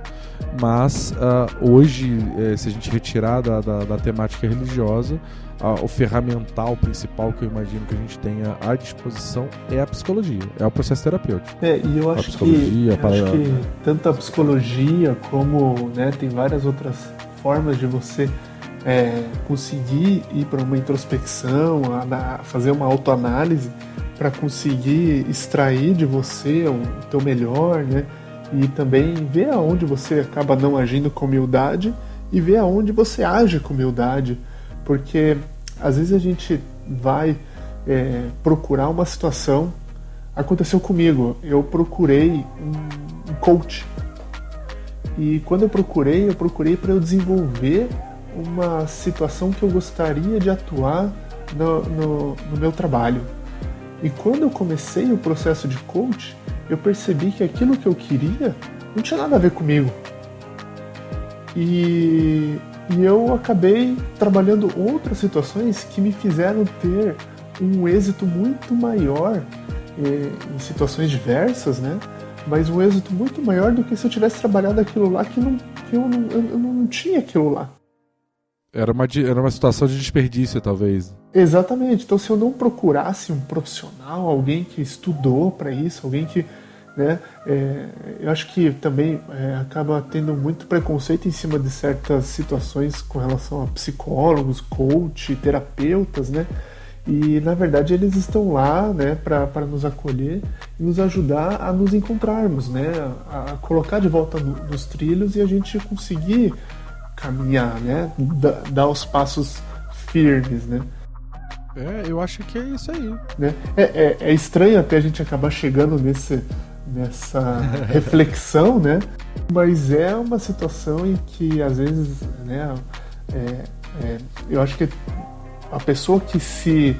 mas hoje, se a gente retirar da temática religiosa, o ferramental principal que eu imagino que a gente tenha à disposição é a psicologia, é o processo terapêutico. E eu acho que tanto a psicologia como, né, tem várias outras formas de você conseguir ir para uma introspecção, fazer uma autoanálise para conseguir extrair de você o teu melhor, né? E também ver aonde você acaba não agindo com humildade e ver aonde você age com humildade, porque às vezes a gente vai procurar uma situação. Aconteceu comigo, eu procurei um coach, e quando eu procurei para eu desenvolver uma situação que eu gostaria de atuar no meu trabalho. E quando eu comecei o processo de coach, eu percebi que aquilo que eu queria não tinha nada a ver comigo. E eu acabei trabalhando outras situações que me fizeram ter um êxito muito maior em situações diversas, né? Mas um êxito muito maior do que se eu tivesse trabalhado aquilo lá que eu não tinha aquilo lá. Era uma situação de desperdício, talvez. Exatamente. Então, se eu não procurasse um profissional, alguém que estudou para isso, alguém que, né, eu acho que também acaba tendo muito preconceito em cima de certas situações com relação a psicólogos, coach, terapeutas, né? E, na verdade, eles estão lá, né, para nos acolher e nos ajudar a nos encontrarmos, né, a colocar de volta nos trilhos e a gente conseguir caminhar, né, dar os passos firmes, né. Eu acho que é isso aí. Né? É estranho até a gente acabar chegando nessa reflexão, né? Mas é uma situação em que, às vezes, né, eu acho que a pessoa que se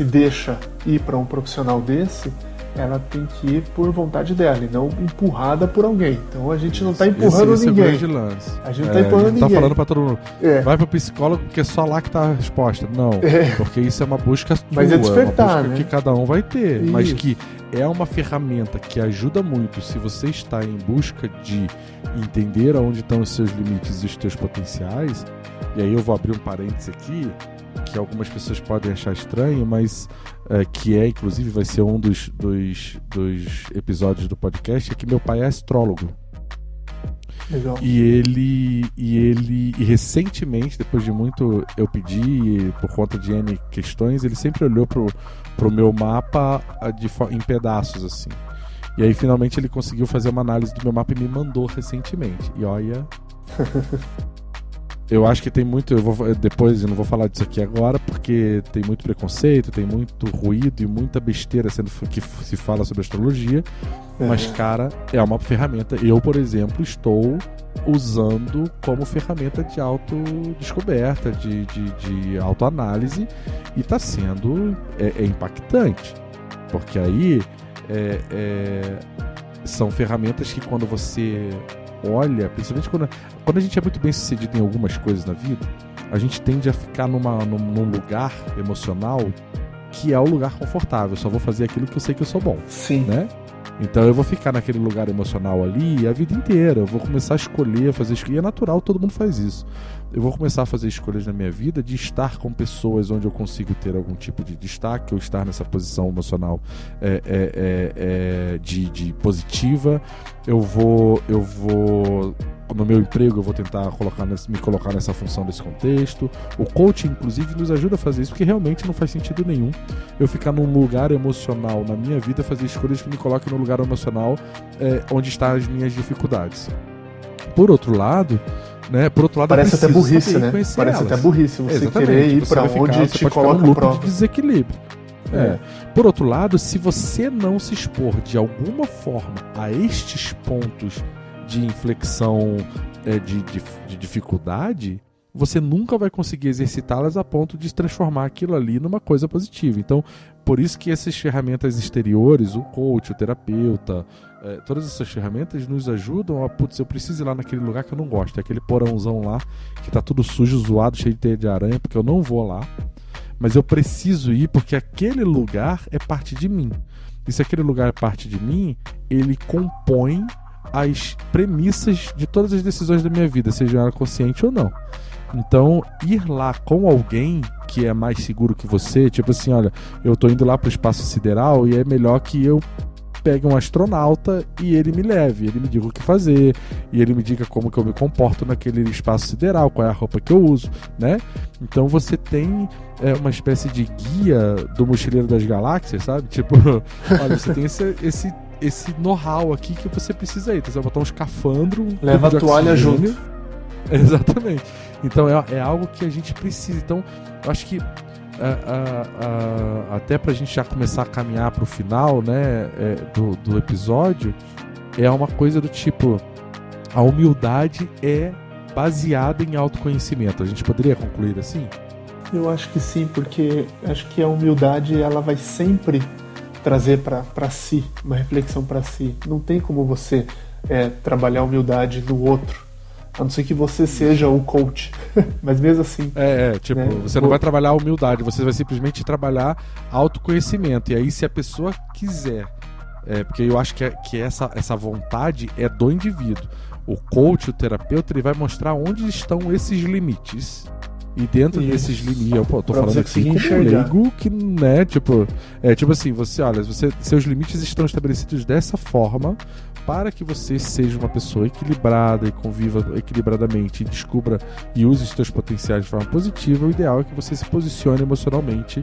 deixa ir para um profissional desse, ela tem que ir por vontade dela e não empurrada por alguém. Então a gente não está empurrando ninguém. É o grande lance. A gente não está empurrando ninguém. Tá falando para todo mundo. Vai pro psicólogo porque é só lá que tá a resposta. Não, porque isso é uma busca tua, mas é despertar, uma busca, né, que cada um vai ter, isso. Mas que é uma ferramenta que ajuda muito se você está em busca de entender aonde estão os seus limites e os teus potenciais. E aí eu vou abrir um parênteses aqui, que algumas pessoas podem achar estranho, mas que inclusive vai ser um dos episódios do podcast, é que meu pai é astrólogo. Legal. E ele recentemente, depois de muito eu pedi, por conta de N questões, ele sempre olhou pro meu mapa em pedaços, assim. E aí finalmente ele conseguiu fazer uma análise do meu mapa e me mandou recentemente. E olha... Eu acho que tem muito... Depois eu não vou falar disso aqui agora, porque tem muito preconceito, tem muito ruído e muita besteira que se fala sobre astrologia. Mas, cara, é uma ferramenta. Eu, por exemplo, estou usando como ferramenta de autodescoberta, de autoanálise, e está sendo impactante. Porque aí são ferramentas que quando você olha, principalmente quando a gente é muito bem sucedido em algumas coisas na vida, a gente tende a ficar num lugar emocional que é o lugar confortável. Eu só vou fazer aquilo que eu sei que eu sou bom. Sim. Né? Então eu vou ficar naquele lugar emocional ali a vida inteira. Eu vou começar a escolher, fazer escolhas. E é natural, todo mundo faz isso. Eu vou começar a fazer escolhas na minha vida de estar com pessoas onde eu consigo ter algum tipo de destaque, ou estar nessa posição emocional de positiva. Eu vou no meu emprego eu vou tentar me colocar nessa função desse contexto. O coaching, inclusive, nos ajuda a fazer isso, porque realmente não faz sentido nenhum eu ficar num lugar emocional na minha vida, fazer escolhas que me coloquem no lugar emocional onde estão as minhas dificuldades. Por outro lado, parece até burrice, né? Parece até burrice você querer ir pra onde te coloca um prova de desequilíbrio. Por outro lado, se você não se expor de alguma forma a estes pontos de inflexão de dificuldade, você nunca vai conseguir exercitá-las a ponto de transformar aquilo ali numa coisa positiva. Então, por isso que essas ferramentas exteriores, o coach, o terapeuta, todas essas ferramentas nos ajudam a, eu preciso ir lá naquele lugar que eu não gosto, é aquele porãozão lá que tá tudo sujo, zoado, cheio de teia de aranha, porque eu não vou lá, mas eu preciso ir porque aquele lugar é parte de mim. E se aquele lugar é parte de mim, ele compõe as premissas de todas as decisões da minha vida, seja ela consciente ou não. Então, ir lá com alguém que é mais seguro que você, tipo assim, olha, eu tô indo lá pro espaço sideral e é melhor que eu pegue um astronauta e ele me leve, ele me diga o que fazer, e ele me diga como que eu me comporto naquele espaço sideral, qual é a roupa que eu uso, né? Então você tem uma espécie de guia do Mochileiro das Galáxias, sabe? Tipo, olha, você tem esse know-how aqui que você precisa ir. Então você vai botar um escafandro, leva a toalha junto. Exatamente. Então é algo que a gente precisa. Então eu acho que até pra gente já começar a caminhar pro final, né, do episódio, é uma coisa do tipo, a humildade é baseada em autoconhecimento. A gente poderia concluir assim? Eu acho que sim, porque acho que a humildade ela vai sempre trazer para si uma reflexão para si. Não tem como você trabalhar a humildade no outro, a não ser que você seja o coach. Mas mesmo assim, tipo, você não vai trabalhar a humildade, você vai simplesmente trabalhar autoconhecimento. E aí, se a pessoa quiser, porque eu acho que essa vontade é do indivíduo. O coach, o terapeuta, ele vai mostrar onde estão esses limites. E dentro desses limites, eu tô falando aqui como leigo, que, né, tipo assim, seus limites estão estabelecidos dessa forma para que você seja uma pessoa equilibrada e conviva equilibradamente e descubra e use os seus potenciais de forma positiva. O ideal é que você se posicione emocionalmente,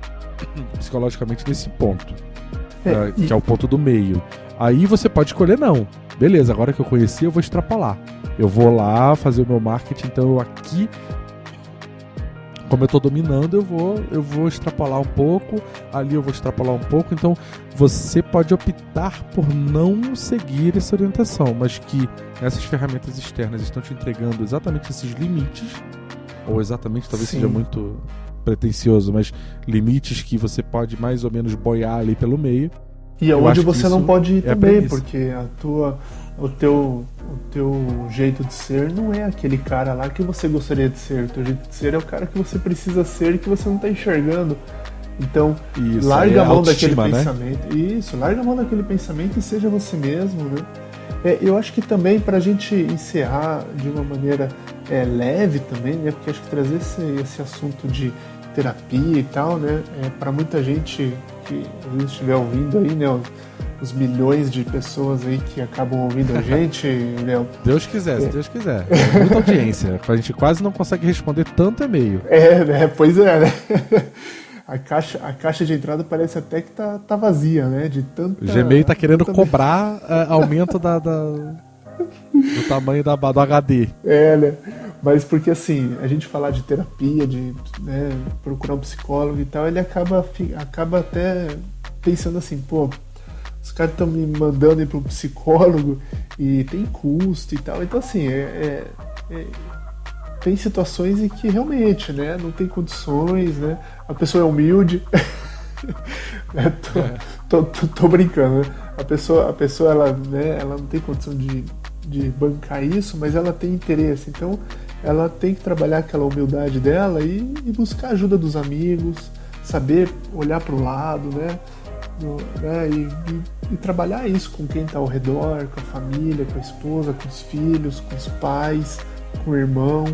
psicologicamente nesse ponto, que é o ponto do meio. Aí você pode escolher não. Beleza, agora que eu conheci, eu vou extrapolar. Eu vou lá fazer o meu marketing, então aqui, como eu estou dominando, eu vou extrapolar um pouco, ali eu vou extrapolar um pouco. Então você pode optar por não seguir essa orientação, mas que essas ferramentas externas estão te entregando exatamente esses limites, ou exatamente, talvez seja muito pretencioso, mas limites que você pode mais ou menos boiar ali pelo meio. E é onde você não pode ir também, porque o teu jeito de ser não é aquele cara lá que você gostaria de ser. O teu jeito de ser é o cara que você precisa ser e que você não está enxergando. Então, larga a mão daquele pensamento. Isso, larga a mão daquele pensamento e seja você mesmo, né? Eu acho que também, pra gente encerrar de uma maneira leve também, né? Porque acho que trazer esse assunto de terapia e tal, né? Para muita gente que às vezes estiver ouvindo aí, né? Os milhões de pessoas aí que acabam ouvindo a gente, Léo. Deus quiser, se Deus quiser. Muita audiência. A gente quase não consegue responder tanto e-mail. Né? Pois é, né? A caixa de entrada parece até que tá vazia, né? De tanta... O Gmail tá querendo cobrar aumento do tamanho do HD. Né? Mas porque assim, a gente falar de terapia, de procurar um psicólogo e tal, ele acaba até pensando assim, pô, os caras estão me mandando ir para um psicólogo e tem custo e tal. Então assim, tem situações em que realmente, né, não tem condições, né? A pessoa é humilde. Tô brincando, né? A pessoa ela, né, ela não tem condição de bancar isso, mas ela tem interesse. Então, ela tem que trabalhar aquela humildade dela e buscar a ajuda dos amigos, saber olhar para o lado, né? E trabalhar isso com quem está ao redor, com a família, com a esposa, com os filhos, com os pais, com o irmão,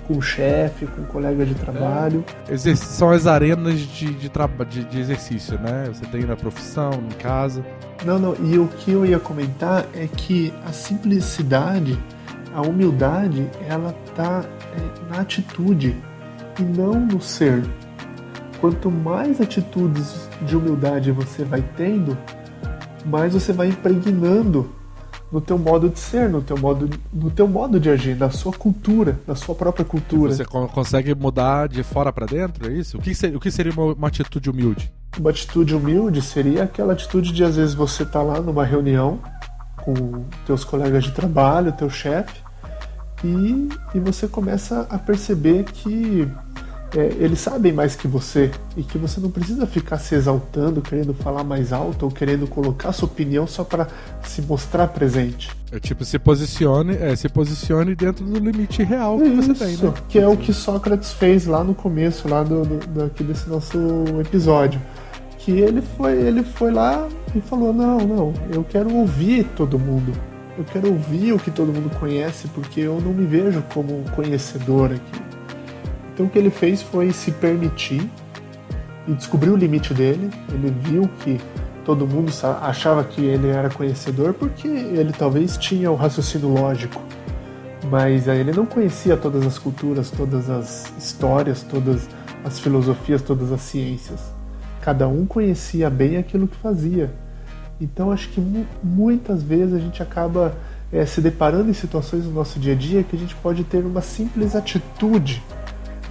com o chefe, com o colega de trabalho. São as arenas de exercício, né? Você tem na profissão, em casa. Não, e o que eu ia comentar é que a simplicidade, a humildade, ela tá na atitude e não no ser. Quanto mais atitudes de humildade você vai tendo, mais você vai impregnando no teu modo de ser, no teu modo de agir, na sua cultura, na sua própria cultura. Você consegue mudar de fora para dentro, é isso? O que seria uma atitude humilde? Uma atitude humilde seria aquela atitude de, às vezes, você tá lá numa reunião com teus colegas de trabalho, teu chefe, e você começa a perceber que eles sabem mais que você e que você não precisa ficar se exaltando, querendo falar mais alto ou querendo colocar sua opinião só para se mostrar presente. Se posicione dentro do limite real que você tem, né? Que é o que Sócrates fez lá no começo, lá aqui desse nosso episódio. Que ele foi lá e falou, não, eu quero ouvir todo mundo. Eu quero ouvir o que todo mundo conhece, porque eu não me vejo como um conhecedor aqui. Então o que ele fez foi se permitir e descobrir o limite dele. Ele viu que todo mundo achava que ele era conhecedor porque ele talvez tinha o raciocínio lógico, mas ele não conhecia todas as culturas, todas as histórias, todas as filosofias, todas as ciências. Cada um conhecia bem aquilo que fazia. Então acho que muitas vezes a gente acaba se deparando em situações no nosso dia a dia que a gente pode ter uma simples atitude,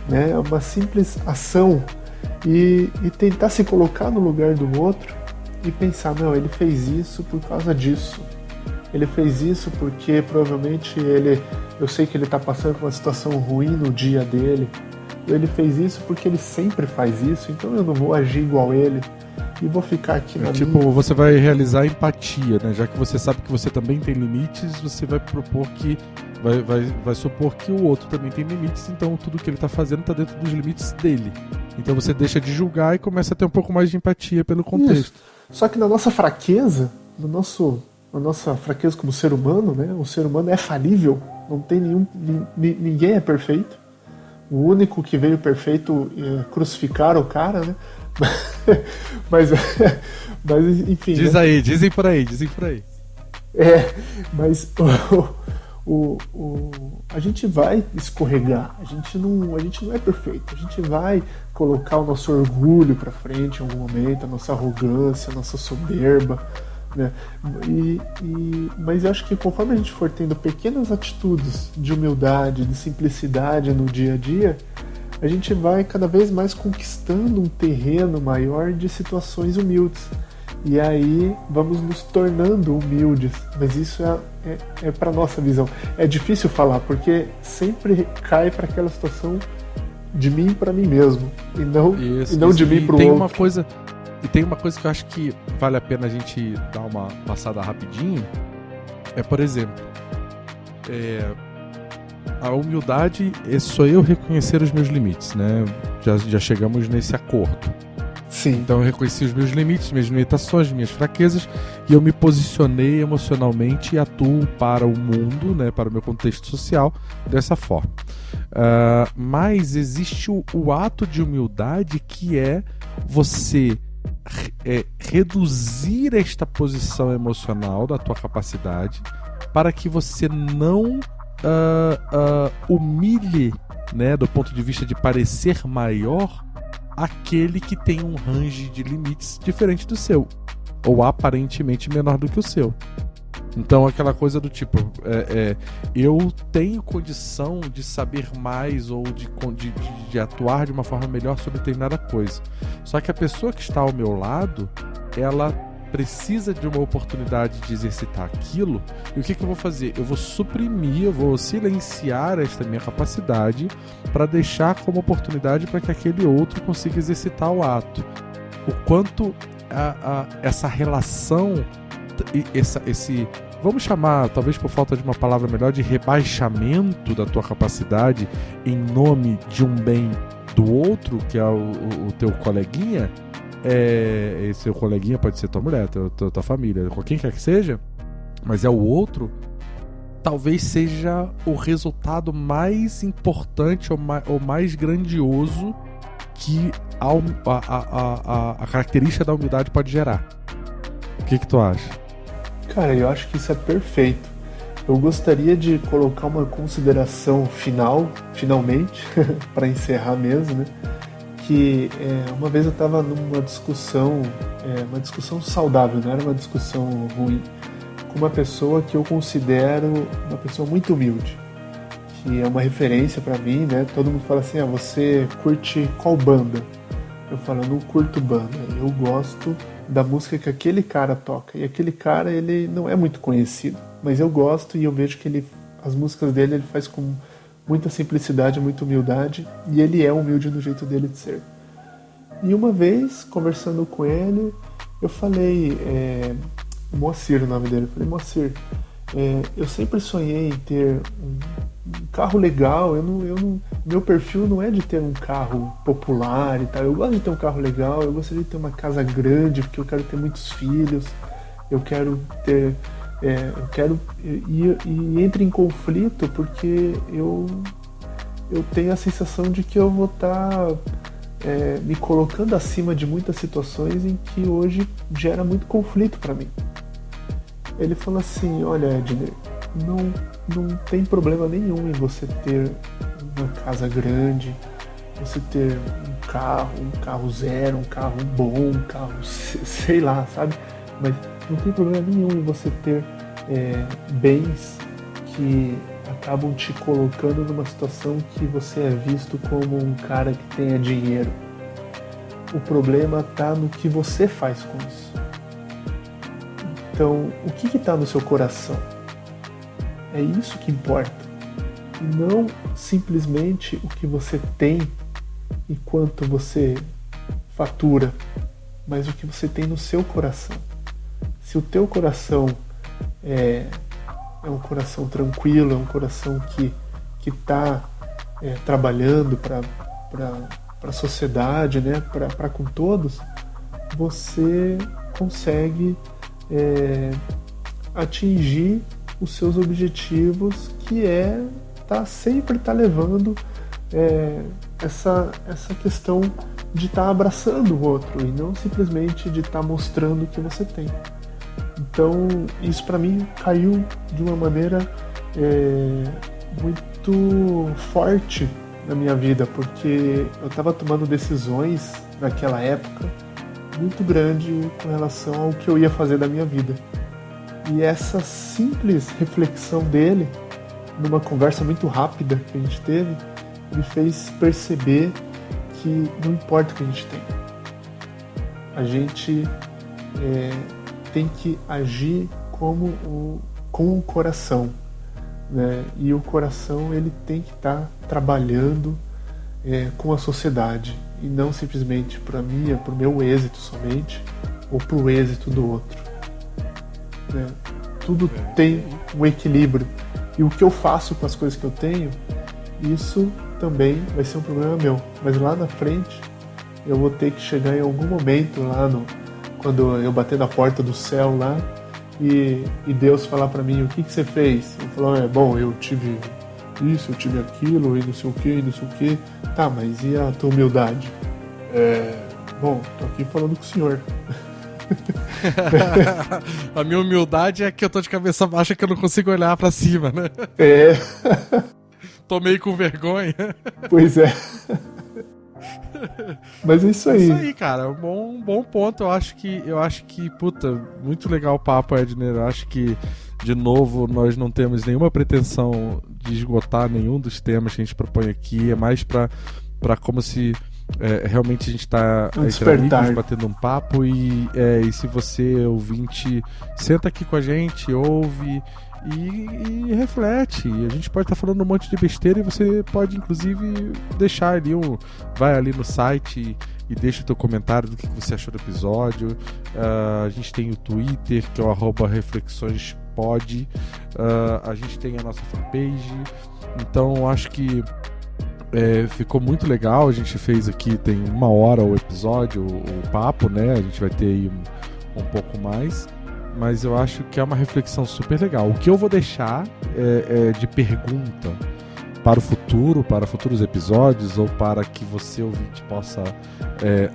né, uma simples ação e tentar se colocar no lugar do outro e pensar, não, ele fez isso por causa disso, ele fez isso porque provavelmente eu sei que ele está passando por uma situação ruim no dia dele, ele fez isso porque ele sempre faz isso, então eu não vou agir igual ele e vou ficar aqui na minha. Você vai realizar empatia, né? Já que você sabe que você também tem limites, você vai propor que vai supor que o outro também tem limites, então tudo que ele está fazendo está dentro dos limites dele. Então você deixa de julgar e começa a ter um pouco mais de empatia pelo contexto. Isso. Só que na nossa fraqueza, na nossa fraqueza como ser humano, né? O ser humano é falível, não tem ninguém é perfeito. O único que veio perfeito crucificar o cara, né? mas enfim. Dizem por aí. Mas a gente vai escorregar, a gente não é perfeito, a gente vai colocar o nosso orgulho pra frente em algum momento, a nossa arrogância, a nossa soberba, né? Mas eu acho que conforme a gente for tendo pequenas atitudes de humildade, de simplicidade no dia a dia, a gente vai cada vez mais conquistando um terreno maior de situações humildes. E aí vamos nos tornando humildes. Mas isso é para nossa visão. É difícil falar, porque sempre cai para aquela situação de mim para mim mesmo. E não de mim para o outro. E tem uma coisa que eu acho que vale a pena a gente dar uma passada rapidinho. Por exemplo, a humildade é só eu reconhecer os meus limites, né? Já chegamos nesse acordo. Sim. Então eu reconheci os meus limites, minhas limitações, minhas fraquezas, e eu me posicionei emocionalmente e atuo para o mundo, né, para o meu contexto social, dessa forma. Mas existe o ato de humildade, que é você reduzir esta posição emocional da tua capacidade para que você não humilhe, né, do ponto de vista de parecer maior, aquele que tem um range de limites diferente do seu, ou aparentemente menor do que o seu. Então aquela coisa do tipo, eu tenho condição de saber mais ou de atuar de uma forma melhor sobre determinada coisa. Só que a pessoa que está ao meu lado, ela precisa de uma oportunidade de exercitar aquilo, e o que eu vou fazer? Eu vou suprimir, eu vou silenciar esta minha capacidade para deixar como oportunidade para que aquele outro consiga exercitar o ato. o quanto essa relação, esse, vamos chamar, talvez por falta de uma palavra melhor, de rebaixamento da tua capacidade em nome de um bem do outro, que é o teu coleguinha, esse seu coleguinha pode ser tua mulher, tua família, quem quer que seja, mas é o outro, talvez seja o resultado mais importante ou mais grandioso que a característica da humildade pode gerar. O que tu acha? Cara, eu acho que isso é perfeito. Eu gostaria de colocar uma consideração finalmente, para encerrar mesmo, né? Que uma vez eu estava numa discussão, uma discussão saudável, não era uma discussão ruim, com uma pessoa que eu considero uma pessoa muito humilde, que é uma referência para mim, né? Todo mundo fala assim, você curte qual banda? Eu falo, eu não curto banda, eu gosto da música que aquele cara toca, e aquele cara, ele não é muito conhecido, mas eu gosto e eu vejo que as músicas dele ele faz com muita simplicidade, muita humildade, e ele é humilde no jeito dele de ser. E uma vez, conversando com ele, eu falei, Moacir, o nome dele, eu falei, Moacir, eu sempre sonhei em ter um carro legal, meu perfil não é de ter um carro popular e tal, eu gosto de ter um carro legal, eu gostaria de ter uma casa grande, porque eu quero ter muitos filhos, eu quero ter... e entre em conflito porque eu tenho a sensação de que eu vou estar me colocando acima de muitas situações em que hoje gera muito conflito para mim. Ele falou assim, olha, Edner, não tem problema nenhum em você ter uma casa grande, você ter um carro zero, um carro bom, um carro sei lá, sabe? Mas não tem problema nenhum em você ter bens que acabam te colocando numa situação que você é visto como um cara que tenha dinheiro. O problema está no que você faz com isso. Então, o que está no seu coração? É isso que importa. E não simplesmente o que você tem e quanto você fatura, mas o que você tem no seu coração. Se o teu coração é um coração tranquilo, é um coração que está trabalhando para a sociedade, né, para com todos, você consegue atingir os seus objetivos, que sempre tá levando essa questão de estar abraçando o outro e não simplesmente de estar mostrando o que você tem. Então, isso para mim caiu de uma maneira muito forte na minha vida, porque eu estava tomando decisões naquela época muito grande com relação ao que eu ia fazer da minha vida. E essa simples reflexão dele, numa conversa muito rápida que a gente teve, me fez perceber que não importa o que a gente tem. A gente tem que agir com o coração, né? E o coração ele tem que estar trabalhando com a sociedade e não simplesmente para mim, para o meu êxito somente ou para o êxito do outro, né? Tudo tem um equilíbrio, e o que eu faço com as coisas que eu tenho, isso também vai ser um problema meu, mas lá na frente eu vou ter que chegar em algum momento lá quando eu bater na porta do céu lá e Deus falar pra mim, o que você fez? Eu falo, bom, eu tive isso, eu tive aquilo, e não sei o que, tá, mas e a tua humildade? Bom, tô aqui falando com o senhor. A minha humildade é que eu tô de cabeça baixa, que eu não consigo olhar pra cima, né? Tô meio com vergonha. Pois é. Mas é isso aí. É isso aí, cara. Um bom ponto. Eu acho que, puta, muito legal o papo, Edner. Eu acho que, de novo, nós não temos nenhuma pretensão de esgotar nenhum dos temas que a gente propõe aqui. É mais pra como se realmente a gente tá entre amigos batendo um papo. E se você, ouvinte, senta aqui com a gente, ouve e reflete. A gente pode estar falando um monte de besteira e você pode inclusive deixar ali vai ali no site e deixa o teu comentário do que você achou do episódio. A gente tem o Twitter, que é o @reflexõespod. A gente tem a nossa fanpage. Então acho que ficou muito legal. A gente fez aqui, tem 1 hora o episódio, o papo, né? A gente vai ter aí um pouco mais, mas eu acho que é uma reflexão super legal. O que eu vou deixar de pergunta para o futuro, para futuros episódios, ou para que você, ouvinte, possa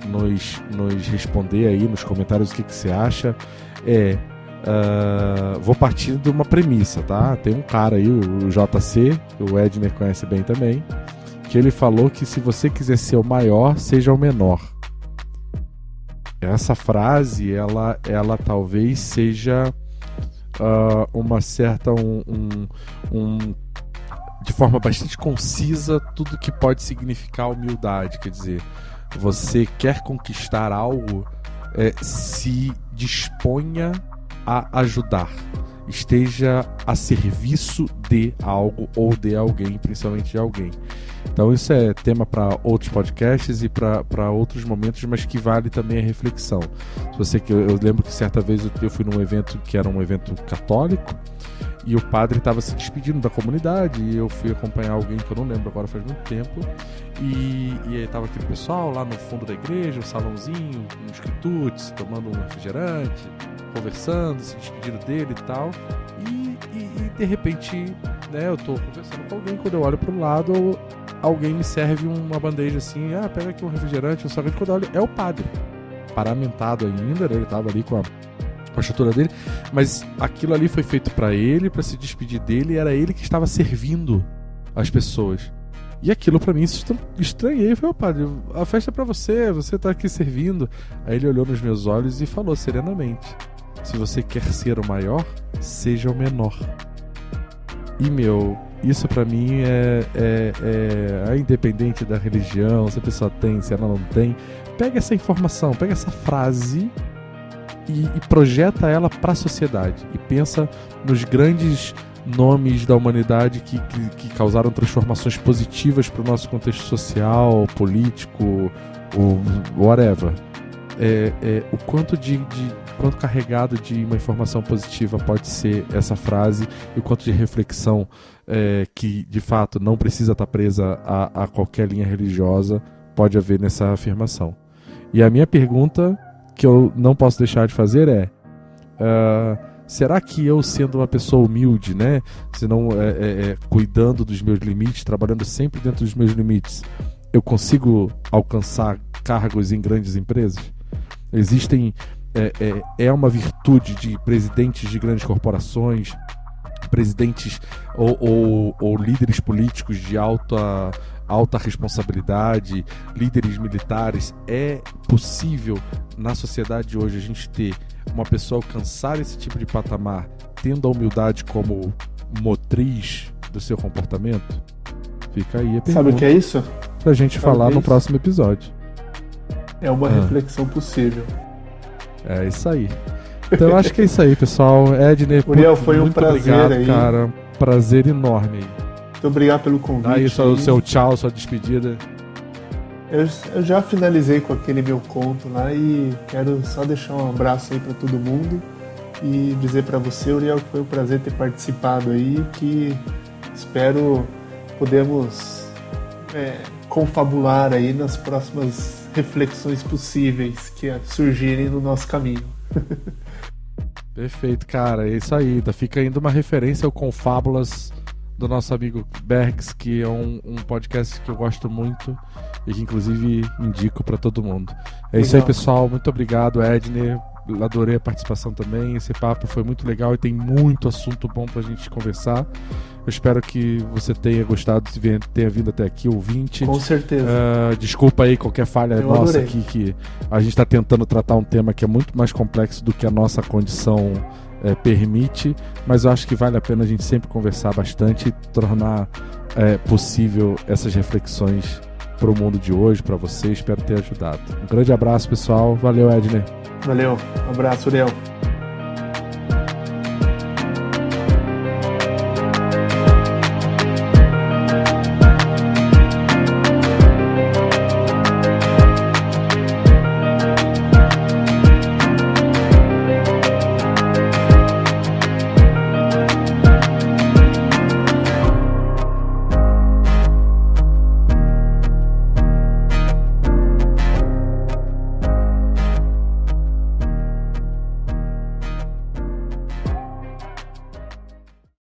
nos responder aí nos comentários o que você acha, vou partir de uma premissa, tá? Tem um cara aí, o JC, que o Edner conhece bem também, que ele falou que se você quiser ser o maior, seja o menor. Essa frase, ela talvez seja uma certa de forma bastante concisa tudo que pode significar humildade. Quer dizer, você quer conquistar algo, se disponha a ajudar, esteja a serviço de algo ou de alguém, principalmente de alguém. Então isso é tema para outros podcasts e para outros momentos, mas que vale também a reflexão. Eu lembro que certa vez eu fui num evento que era um evento católico, e o padre estava se despedindo da comunidade, e eu fui acompanhar alguém que eu não lembro agora, faz muito tempo, e aí estava aquele pessoal lá no fundo da igreja, um salãozinho, uns quitutes, tomando um refrigerante, conversando, se despedindo dele e tal, e de repente, né, eu tô conversando com alguém, quando eu olho pro lado, alguém me serve uma bandeja assim, pega aqui um refrigerante, um salgado, quando eu olho, é o padre, paramentado ainda, né, ele tava ali com a estrutura dele, mas aquilo ali foi feito pra ele, pra se despedir dele, e era ele que estava servindo as pessoas. E aquilo pra mim, estranhei, falei, padre, a festa é pra você tá aqui servindo. Aí ele olhou nos meus olhos e falou serenamente: se você quer ser o maior, seja o menor. E isso pra mim é independente da religião, se a pessoa tem, se ela não tem. Pega essa informação, pega essa frase e projeta ela pra sociedade. E pensa nos grandes nomes da humanidade que causaram transformações positivas para o nosso contexto social, político, whatever. O quanto quanto carregado de uma informação positiva pode ser essa frase, e o quanto de reflexão que de fato não precisa estar presa a qualquer linha religiosa pode haver nessa afirmação. E a minha pergunta, que eu não posso deixar de fazer, será que eu, sendo uma pessoa humilde, né, se não cuidando dos meus limites, trabalhando sempre dentro dos meus limites, eu consigo alcançar cargos em grandes empresas? Existem uma virtude de presidentes de grandes corporações, presidentes ou líderes políticos de alta responsabilidade, líderes militares. É possível na sociedade de hoje a gente ter uma pessoa alcançar esse tipo de patamar tendo a humildade como motriz do seu comportamento? Fica aí a pergunta. Sabe o que é isso? Pra gente falar no próximo episódio. É uma reflexão possível. É isso aí. Então eu acho que é isso aí, pessoal. Edner, Uriel, foi um prazer obrigado, aí. Cara. Prazer enorme aí. Muito obrigado pelo convite. Dá aí o seu tchau, sua despedida. Eu já finalizei com aquele meu conto lá e quero só deixar um abraço aí para todo mundo e dizer para você, Uriel, que foi um prazer ter participado aí, que espero podemos confabular aí nas próximas reflexões possíveis que surgirem no nosso caminho. Perfeito, cara, é isso aí. Fica ainda uma referência ao Confábulas do nosso amigo Bergs, que é um podcast que eu gosto muito e que inclusive indico para todo mundo. É isso aí, pessoal. Muito obrigado, Edner. Adorei a participação também. Esse papo foi muito legal e tem muito assunto bom pra gente conversar. Eu espero que você tenha gostado, tenha vindo até aqui, ouvinte. Com certeza. Desculpa aí qualquer falha nossa aqui, que a gente está tentando tratar um tema que é muito mais complexo do que a nossa condição permite, mas eu acho que vale a pena a gente sempre conversar bastante e tornar possível essas reflexões para o mundo de hoje, para você. Espero ter ajudado. Um grande abraço, pessoal. Valeu, Edner. Valeu. Um abraço, Uriel.